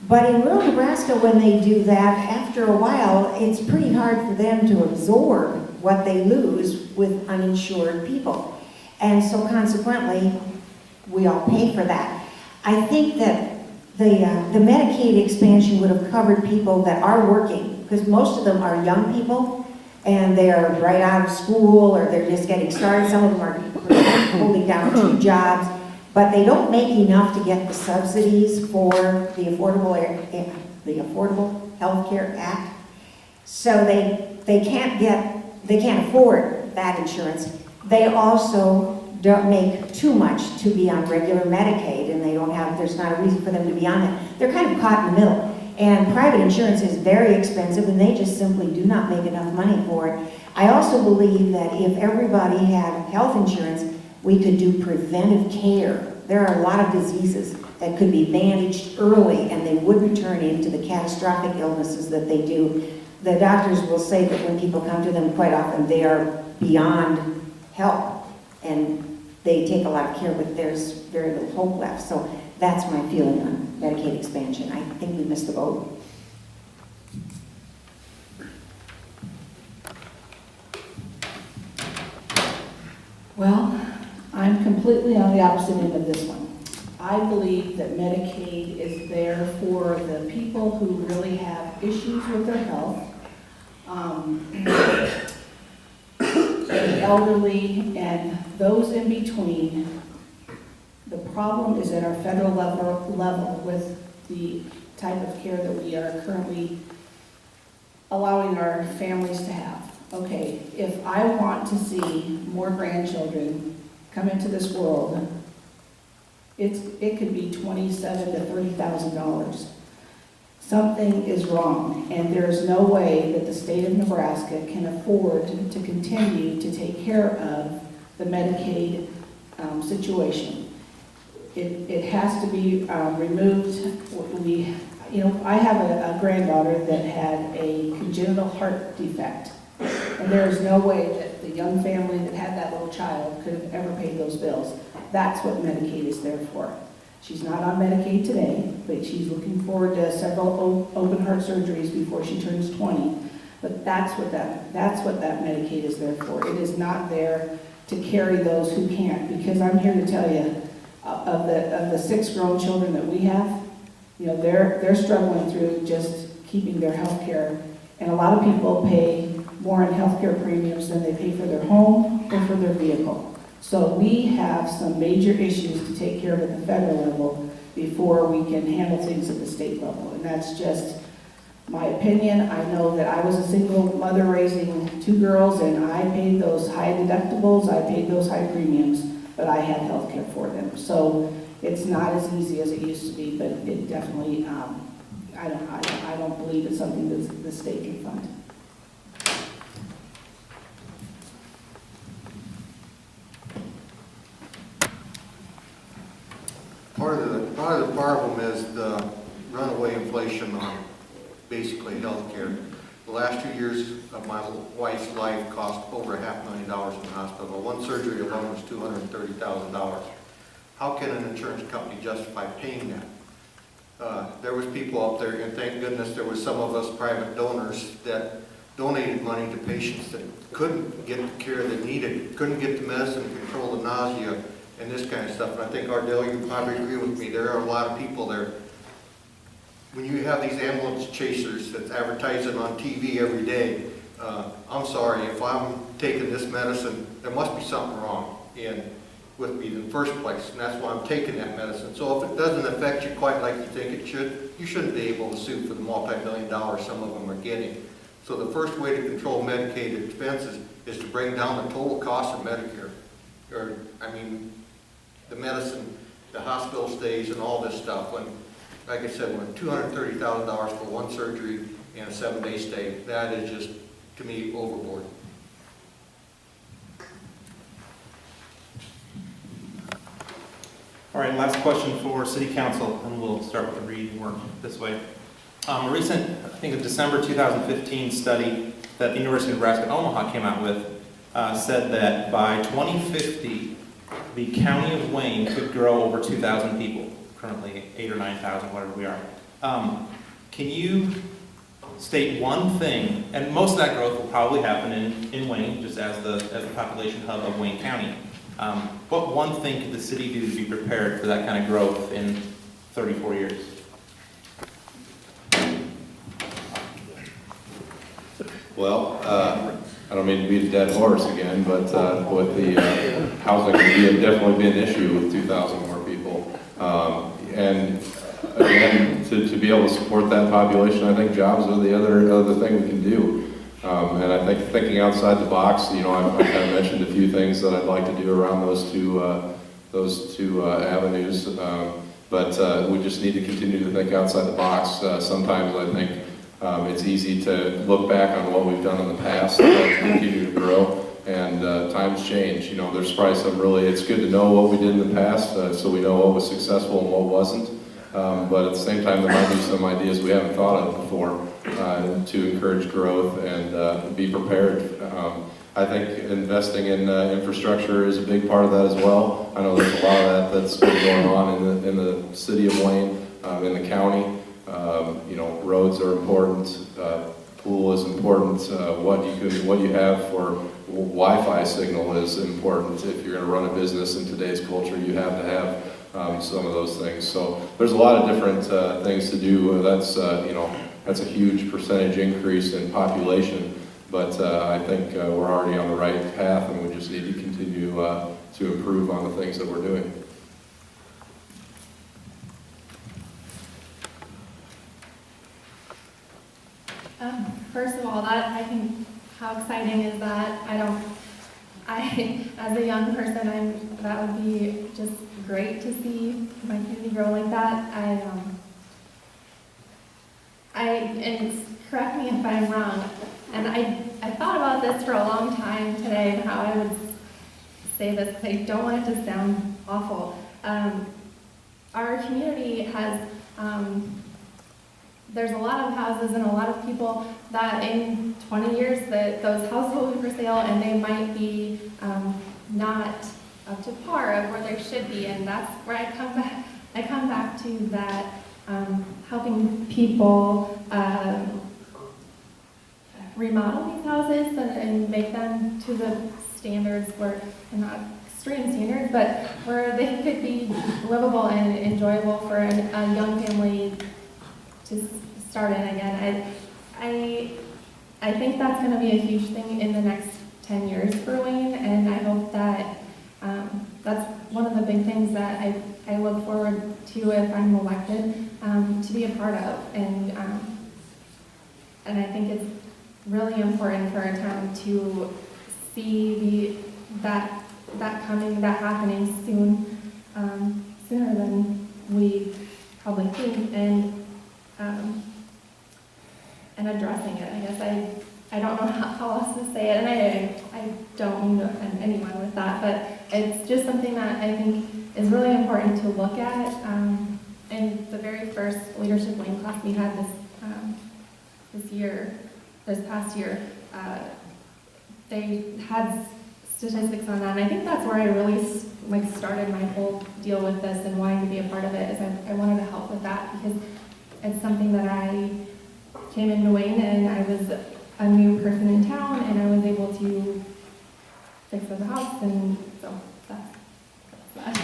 But in rural Nebraska, when they do that, after a while, it's pretty hard for them to absorb what they lose with uninsured people. And so consequently, we all pay for that. I think that the Medicaid expansion would have covered people that are working, because most of them are young people, and they're right out of school, or they're just getting started. Some of them are holding down 2 jobs, but they don't make enough to get the subsidies for the Affordable Health Care Act. So they can't afford that insurance. They also don't make too much to be on regular Medicaid, and there's not a reason for them to be on that. They're kind of caught in the middle. And private insurance is very expensive, and they just simply do not make enough money for it. I also believe that if everybody had health insurance, we could do preventive care. There are a lot of diseases that could be managed early and they wouldn't turn into the catastrophic illnesses that they do. The doctors will say that when people come to them, quite often they are beyond help and they take a lot of care, but there's very little hope left. So that's my feeling on Medicaid expansion. I think we missed the boat. Well, I'm completely on the opposite end of this one. I believe that Medicaid is there for the people who really have issues with their health, the elderly, and those in between. The problem is at our federal level with the type of care that we are currently allowing our families to have. Okay, if I want to see more grandchildren come into this world, it could be $27,000 to $30,000. Something is wrong, and there's no way that the state of Nebraska can afford to continue to take care of the Medicaid situation. It has to be removed. I have a granddaughter that had a congenital heart defect. And there is no way that the young family that had that little child could have ever paid those bills. That's what Medicaid is there for. She's not on Medicaid today, but she's looking forward to several open heart surgeries before she turns 20. But that's what that Medicaid is there for. It is not there to carry those who can't. Because I'm here to tell you, of the 6 grown children that we have, they're struggling through just keeping their health care. And a lot of people pay more in healthcare premiums than they pay for their home or for their vehicle. So we have some major issues to take care of at the federal level before we can handle things at the state level. And that's just my opinion. I know that I was a single mother raising 2 girls, and I paid those high deductibles, I paid those high premiums, but I had health care for them. So it's not as easy as it used to be, but it definitely, I don't believe it's something that the state can fund. Part of the problem is the runaway inflation on basically health care. The last 2 years of my wife's life cost over $500,000 in the hospital. One surgery alone was $230,000. How can an insurance company justify paying that? There was people out there, and thank goodness there was some of us private donors that donated money to patients that couldn't get the care they needed, couldn't get the medicine to control the nausea and this kind of stuff. And I think, Ardell, you probably agree with me, there are a lot of people there. When you have these ambulance chasers that's advertising on TV every day, I'm sorry, if I'm taking this medicine, there must be something wrong with me in the first place, and that's why I'm taking that medicine. So if it doesn't affect you quite like you think it should, you shouldn't be able to sue for the multi-million dollars some of them are getting. So the first way to control Medicaid expenses is to bring down the total cost of Medicare. The medicine, the hospital stays, and all this stuff. When, like I said, when $230,000 for one surgery and a 7-day stay, that is just, to me, overboard. All right, last question for City Council, and we'll start with the read and work this way. A recent, I think, a December 2015 study that the University of Nebraska Omaha came out with said that by 2050, the county of Wayne could grow over 2,000 people, currently 8,000 or 9,000, whatever we are. Can you state one thing, and most of that growth will probably happen in Wayne, just as the population hub of Wayne County. What one thing could the city do to be prepared for that kind of growth in 34 years? Well, I don't mean to beat a dead horse again, but with the housing would definitely be an issue with 2,000 more people. And again, to be able to support that population, I think jobs are the other thing we can do. And I think thinking outside the box, I kind of mentioned a few things that I'd like to do around those two avenues. But we just need to continue to think outside the box. Sometimes I think It's easy to look back on what we've done in the past and continue to grow. And times change. You know, there's probably some really, it's good to know what we did in the past so we know what was successful and what wasn't. But at the same time, there might be some ideas we haven't thought of before to encourage growth and be prepared. I think investing in infrastructure is a big part of that as well. I know there's a lot of that that's been going on in the city of Wayne, in the county. You know, roads are important. Pool is important. What you have for Wi-Fi signal is important. If you're going to run a business in today's culture, you have to have some of those things. So there's a lot of different things to do. That's you know, that's a huge percentage increase in population. But I think we're already on the right path, and we just need to continue to improve on the things that we're doing. First of all, that I think how exciting is that? As a young person, that would be just great to see my community grow like that. And correct me if I'm wrong, and I thought about this for a long time today and how I would say this because I don't want it to sound awful. Our community has, there's a lot of houses and a lot of people that in 20 years that those houses will be for sale and they might be not up to par of where they should be, and that's where I come back to that helping people remodel these houses and make them to the standards where they're not extreme standards, but where they could be livable and enjoyable for a young family to start in again. I think that's going to be a huge thing in the next 10 years for Wayne, and I hope that that's one of the big things that I look forward to if I'm elected to be a part of, and I think it's really important for our town to see that happening sooner than we probably think, and addressing it. I guess I don't know how else to say it, and I don't mean to offend anyone with that, but it's just something that I think is really important to look at. In the very first Leadership Wayne class we had this past year, they had statistics on that, and I think that's where I really started my whole deal with this and wanting to be a part of it, is I wanted to help with that because it's something that I came into Wayne and I was a new person in town and I was able to fix the house, and so that's that.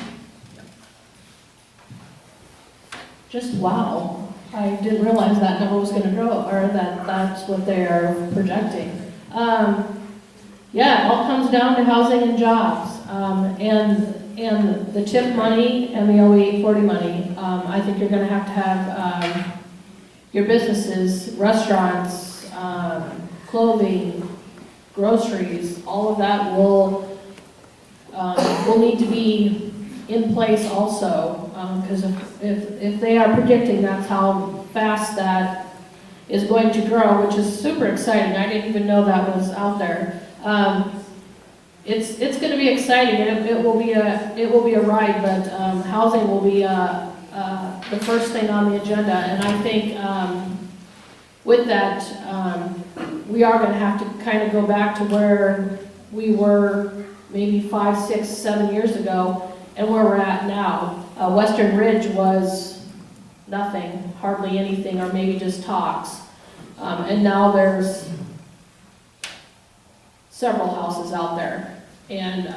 Just wow. I didn't realize that number was going to grow, or that that's what they're projecting. Yeah, it all comes down to housing and jobs, and the TIP money and the 0840 money. I think you're going to have your businesses, restaurants, clothing, groceries, all of that will need to be in place also, because if they are predicting that's how fast that is going to grow, which is super exciting. I didn't even know that was out there. It's going to be exciting, and it will be a ride. But housing will be the first thing on the agenda, and I think with that we are going to have to kind of go back to where we were maybe 5, 6, 7 years ago, and where we're at now. Western Ridge was nothing, hardly anything, or maybe just talks, and now there's several houses out there, and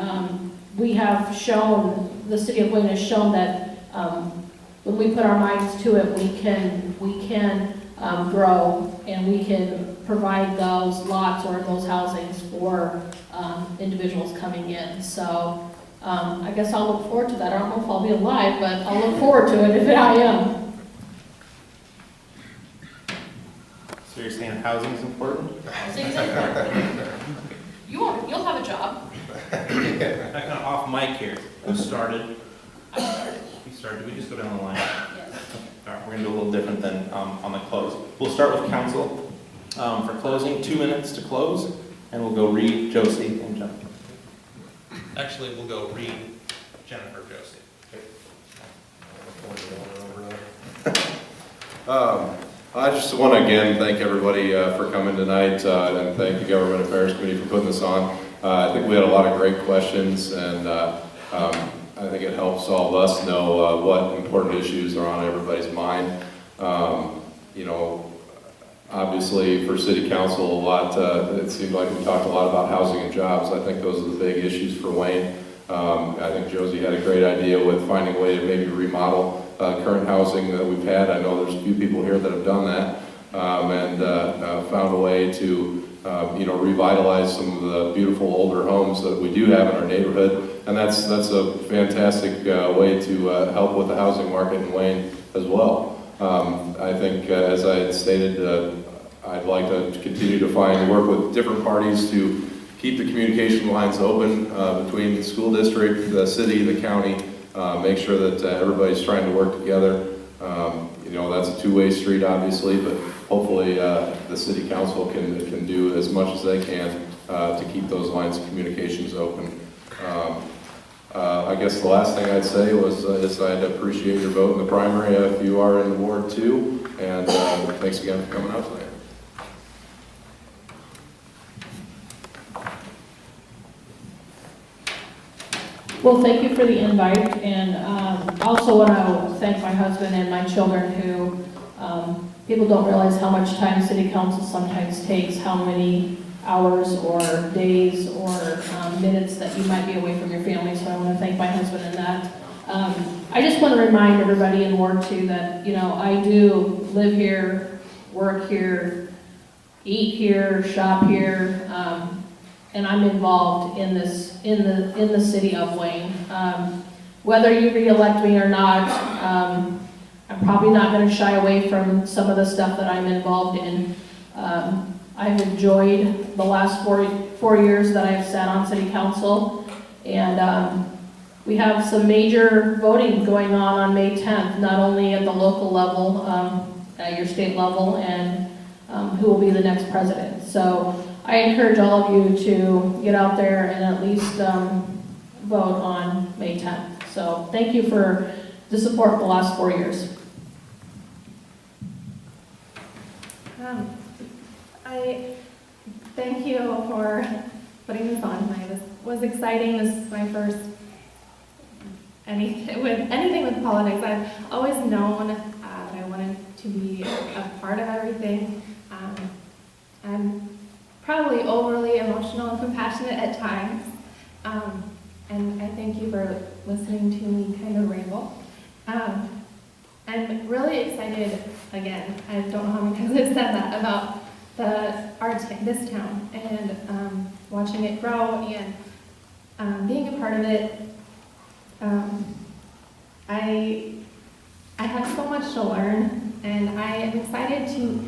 we have shown, the city of Wayne has shown that when we put our minds to it, we can grow, and we can provide those lots or those housings for individuals coming in. So I guess I'll look forward to that. I don't know if I'll be alive, but I'll look forward to it if I am. So you're saying housing's important? Housing's important. You'll have a job. I kind of off mic here. Who started? I started. we start, do we just go down the line? All right, we're gonna do a little different than on the close. We'll start with council for closing, 2 minutes to close, and we'll go Reed, Josie, and Jennifer. Actually, we'll go Reed, Jennifer, Josie. I just want to again thank everybody for coming tonight and thank the Government Affairs Committee for putting this on. I think we had a lot of great questions, and I think it helps all of us know what important issues are on everybody's mind. You know, obviously for City Council, a lot, it seemed like we talked a lot about housing and jobs. I think those are the big issues for Wayne. I think Josie had a great idea with finding a way to maybe remodel current housing that we've had. I know there's a few people here that have done that and found a way to you know, revitalize some of the beautiful older homes that we do have in our neighborhood. And that's a fantastic way to help with the housing market in Wayne as well. I think, as I had stated, I'd like to continue to work with different parties to keep the communication lines open between the school district, the city, the county, make sure that everybody's trying to work together. You know, that's a two-way street, obviously, but hopefully the city council can do as much as they can to keep those lines of communications open. I guess the last thing I'd say is I'd appreciate your vote in the primary if you are in the ward too, and thanks again for coming out tonight. Well, thank you for the invite, and also want to thank my husband and my children who, people don't realize how much time city council sometimes takes, how many hours or days or minutes that you might be away from your family, so I want to thank my husband in that. I just want to remind everybody in Ward 2 that, you know, I do live here, work here, eat here, shop here, and I'm involved in this, in the city of Wayne. Whether you re-elect me or not, I'm probably not going to shy away from some of the stuff that I'm involved in. I've enjoyed the last four years that I've sat on city council, and we have some major voting going on May 10th, not only at the local level, at your state level, and who will be the next president. So I encourage all of you to get out there and at least vote on May 10th. So thank you for the support the last 4 years. I thank you for putting this on tonight. This was exciting. This is my first anything with politics. I've always known that I wanted to be a part of everything. I'm probably overly emotional and compassionate at times, and I thank you for listening to me kind of ramble. I'm really excited, again, I don't know how many times I've said that, about this town, and watching it grow, and being a part of it. I have so much to learn, and I am excited to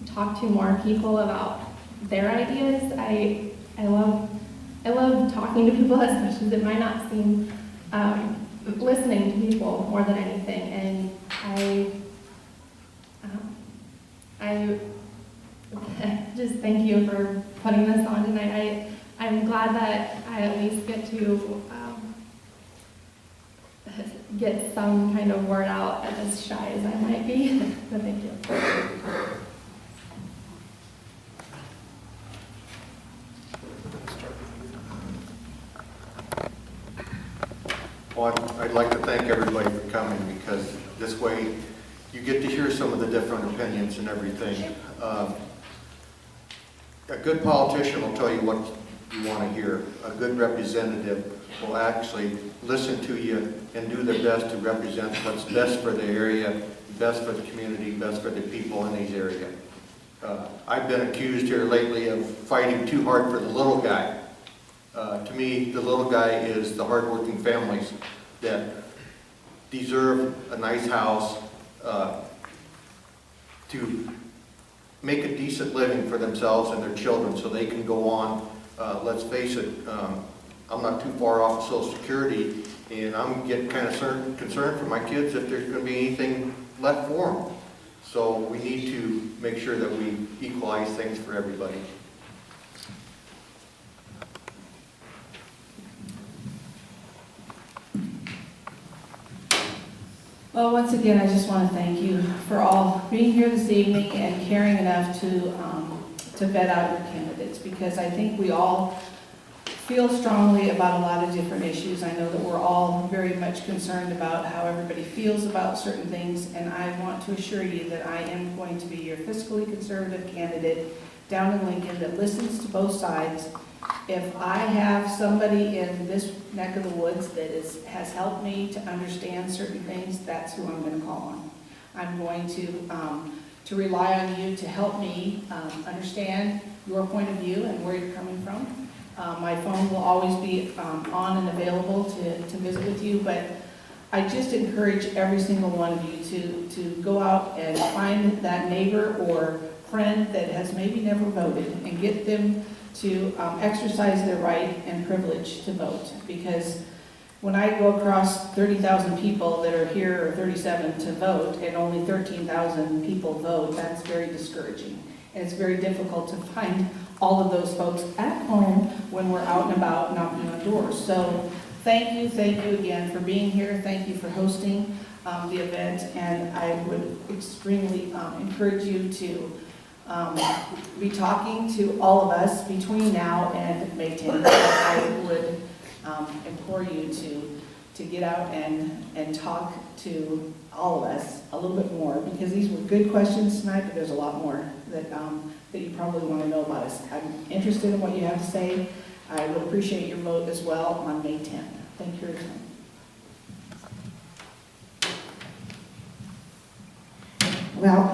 talk to more people about their ideas. I love talking to people, especially that might not seem, listening to people more than anything, and I just thank you for putting this on tonight. I'm glad that I at least get to get some kind of word out, as shy as I might be. So thank you. Well, I'd like to thank everybody for coming, because this way you get to hear some of the different opinions and everything. A good politician will tell you what you want to hear. A good representative will actually listen to you and do their best to represent what's best for the area, best for the community, best for the people in these areas. I've been accused here lately of fighting too hard for the little guy. To me, the little guy is the hardworking families that deserve a nice house, to make a decent living for themselves and their children so they can go on. Let's face it, I'm not too far off of Social Security, and I'm getting kind of concerned for my kids if there's going to be anything left for them. So we need to make sure that we equalize things for everybody. Well, once again, I just want to thank you for all being here this evening and caring enough to vet out your candidates, because I think we all feel strongly about a lot of different issues. I know that we're all very much concerned about how everybody feels about certain things, and I want to assure you that I am going to be your fiscally conservative candidate down in Lincoln that listens to both sides. If I have somebody in this neck of the woods that has helped me to understand certain things, that's who I'm going to call on. I'm going to rely on you to help me understand your point of view and where you're coming from. My phone will always be on and available to visit with you, but I just encourage every single one of you to go out and find that neighbor or friend that has maybe never voted and get them to exercise their right and privilege to vote. Because when I go across 30,000 people that are here, or 37 to vote, and only 13,000 people vote, that's very discouraging. And it's very difficult to find all of those folks at home when we're out and about knocking on doors. So thank you again for being here. Thank you for hosting the event, and I would extremely encourage you to be talking to all of us between now and May 10th. I would implore you to get out and talk to all of us a little bit more, because these were good questions tonight, but there's a lot more that you probably want to know about us. I'm interested in what you have to say. I would appreciate your vote as well on May 10th. Thank you for your time. Well,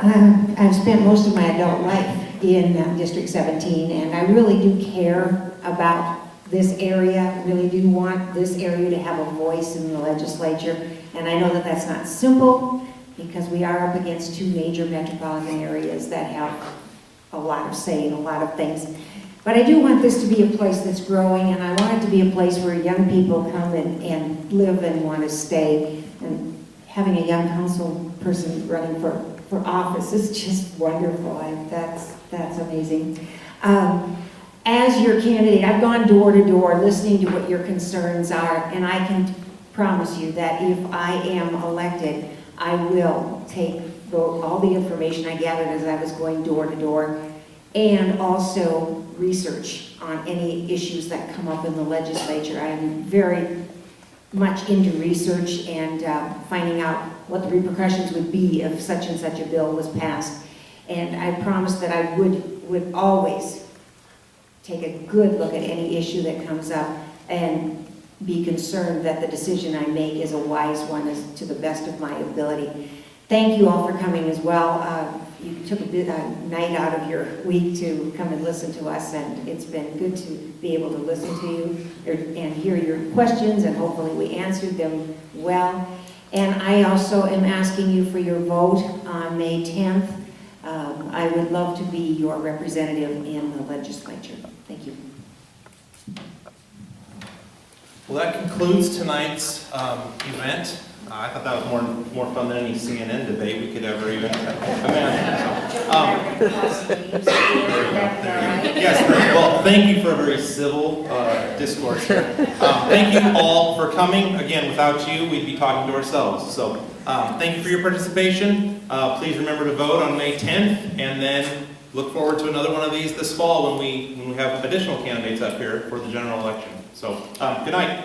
I've spent most of my adult life in District 17, and I really do care about this area, really do want this area to have a voice in the legislature. And I know that that's not simple, because we are up against two major metropolitan areas that have a lot of say in a lot of things. But I do want this to be a place that's growing, and I want it to be a place where young people come and live and want to stay. And having a young council person running for office is just wonderful. That's amazing. As your candidate, I've gone door to door listening to what your concerns are, and I can promise you that if I am elected, I will take all the information I gathered as I was going door to door, and also research on any issues that come up in the legislature. I am very much into research and finding out what the repercussions would be if such and such a bill was passed. And I promised that I would always take a good look at any issue that comes up and be concerned that the decision I make is a wise one, as to the best of my ability. Thank you all for coming as well. You took a night out of your week to come and listen to us, and it's been good to be able to listen to you and hear your questions, and hopefully we answered them well. And I also am asking you for your vote on May 10th. I would love to be your representative in the legislature. Thank you. Well, that concludes tonight's event. I thought that was more fun than any CNN debate we could ever even imagine. Yes, well, thank you for a very civil discourse here. Thank you all for coming. Again, without you, we'd be talking to ourselves. So thank you for your participation. Please remember to vote on May 10th, and then look forward to another one of these this fall when we have additional candidates up here for the general election. So good night.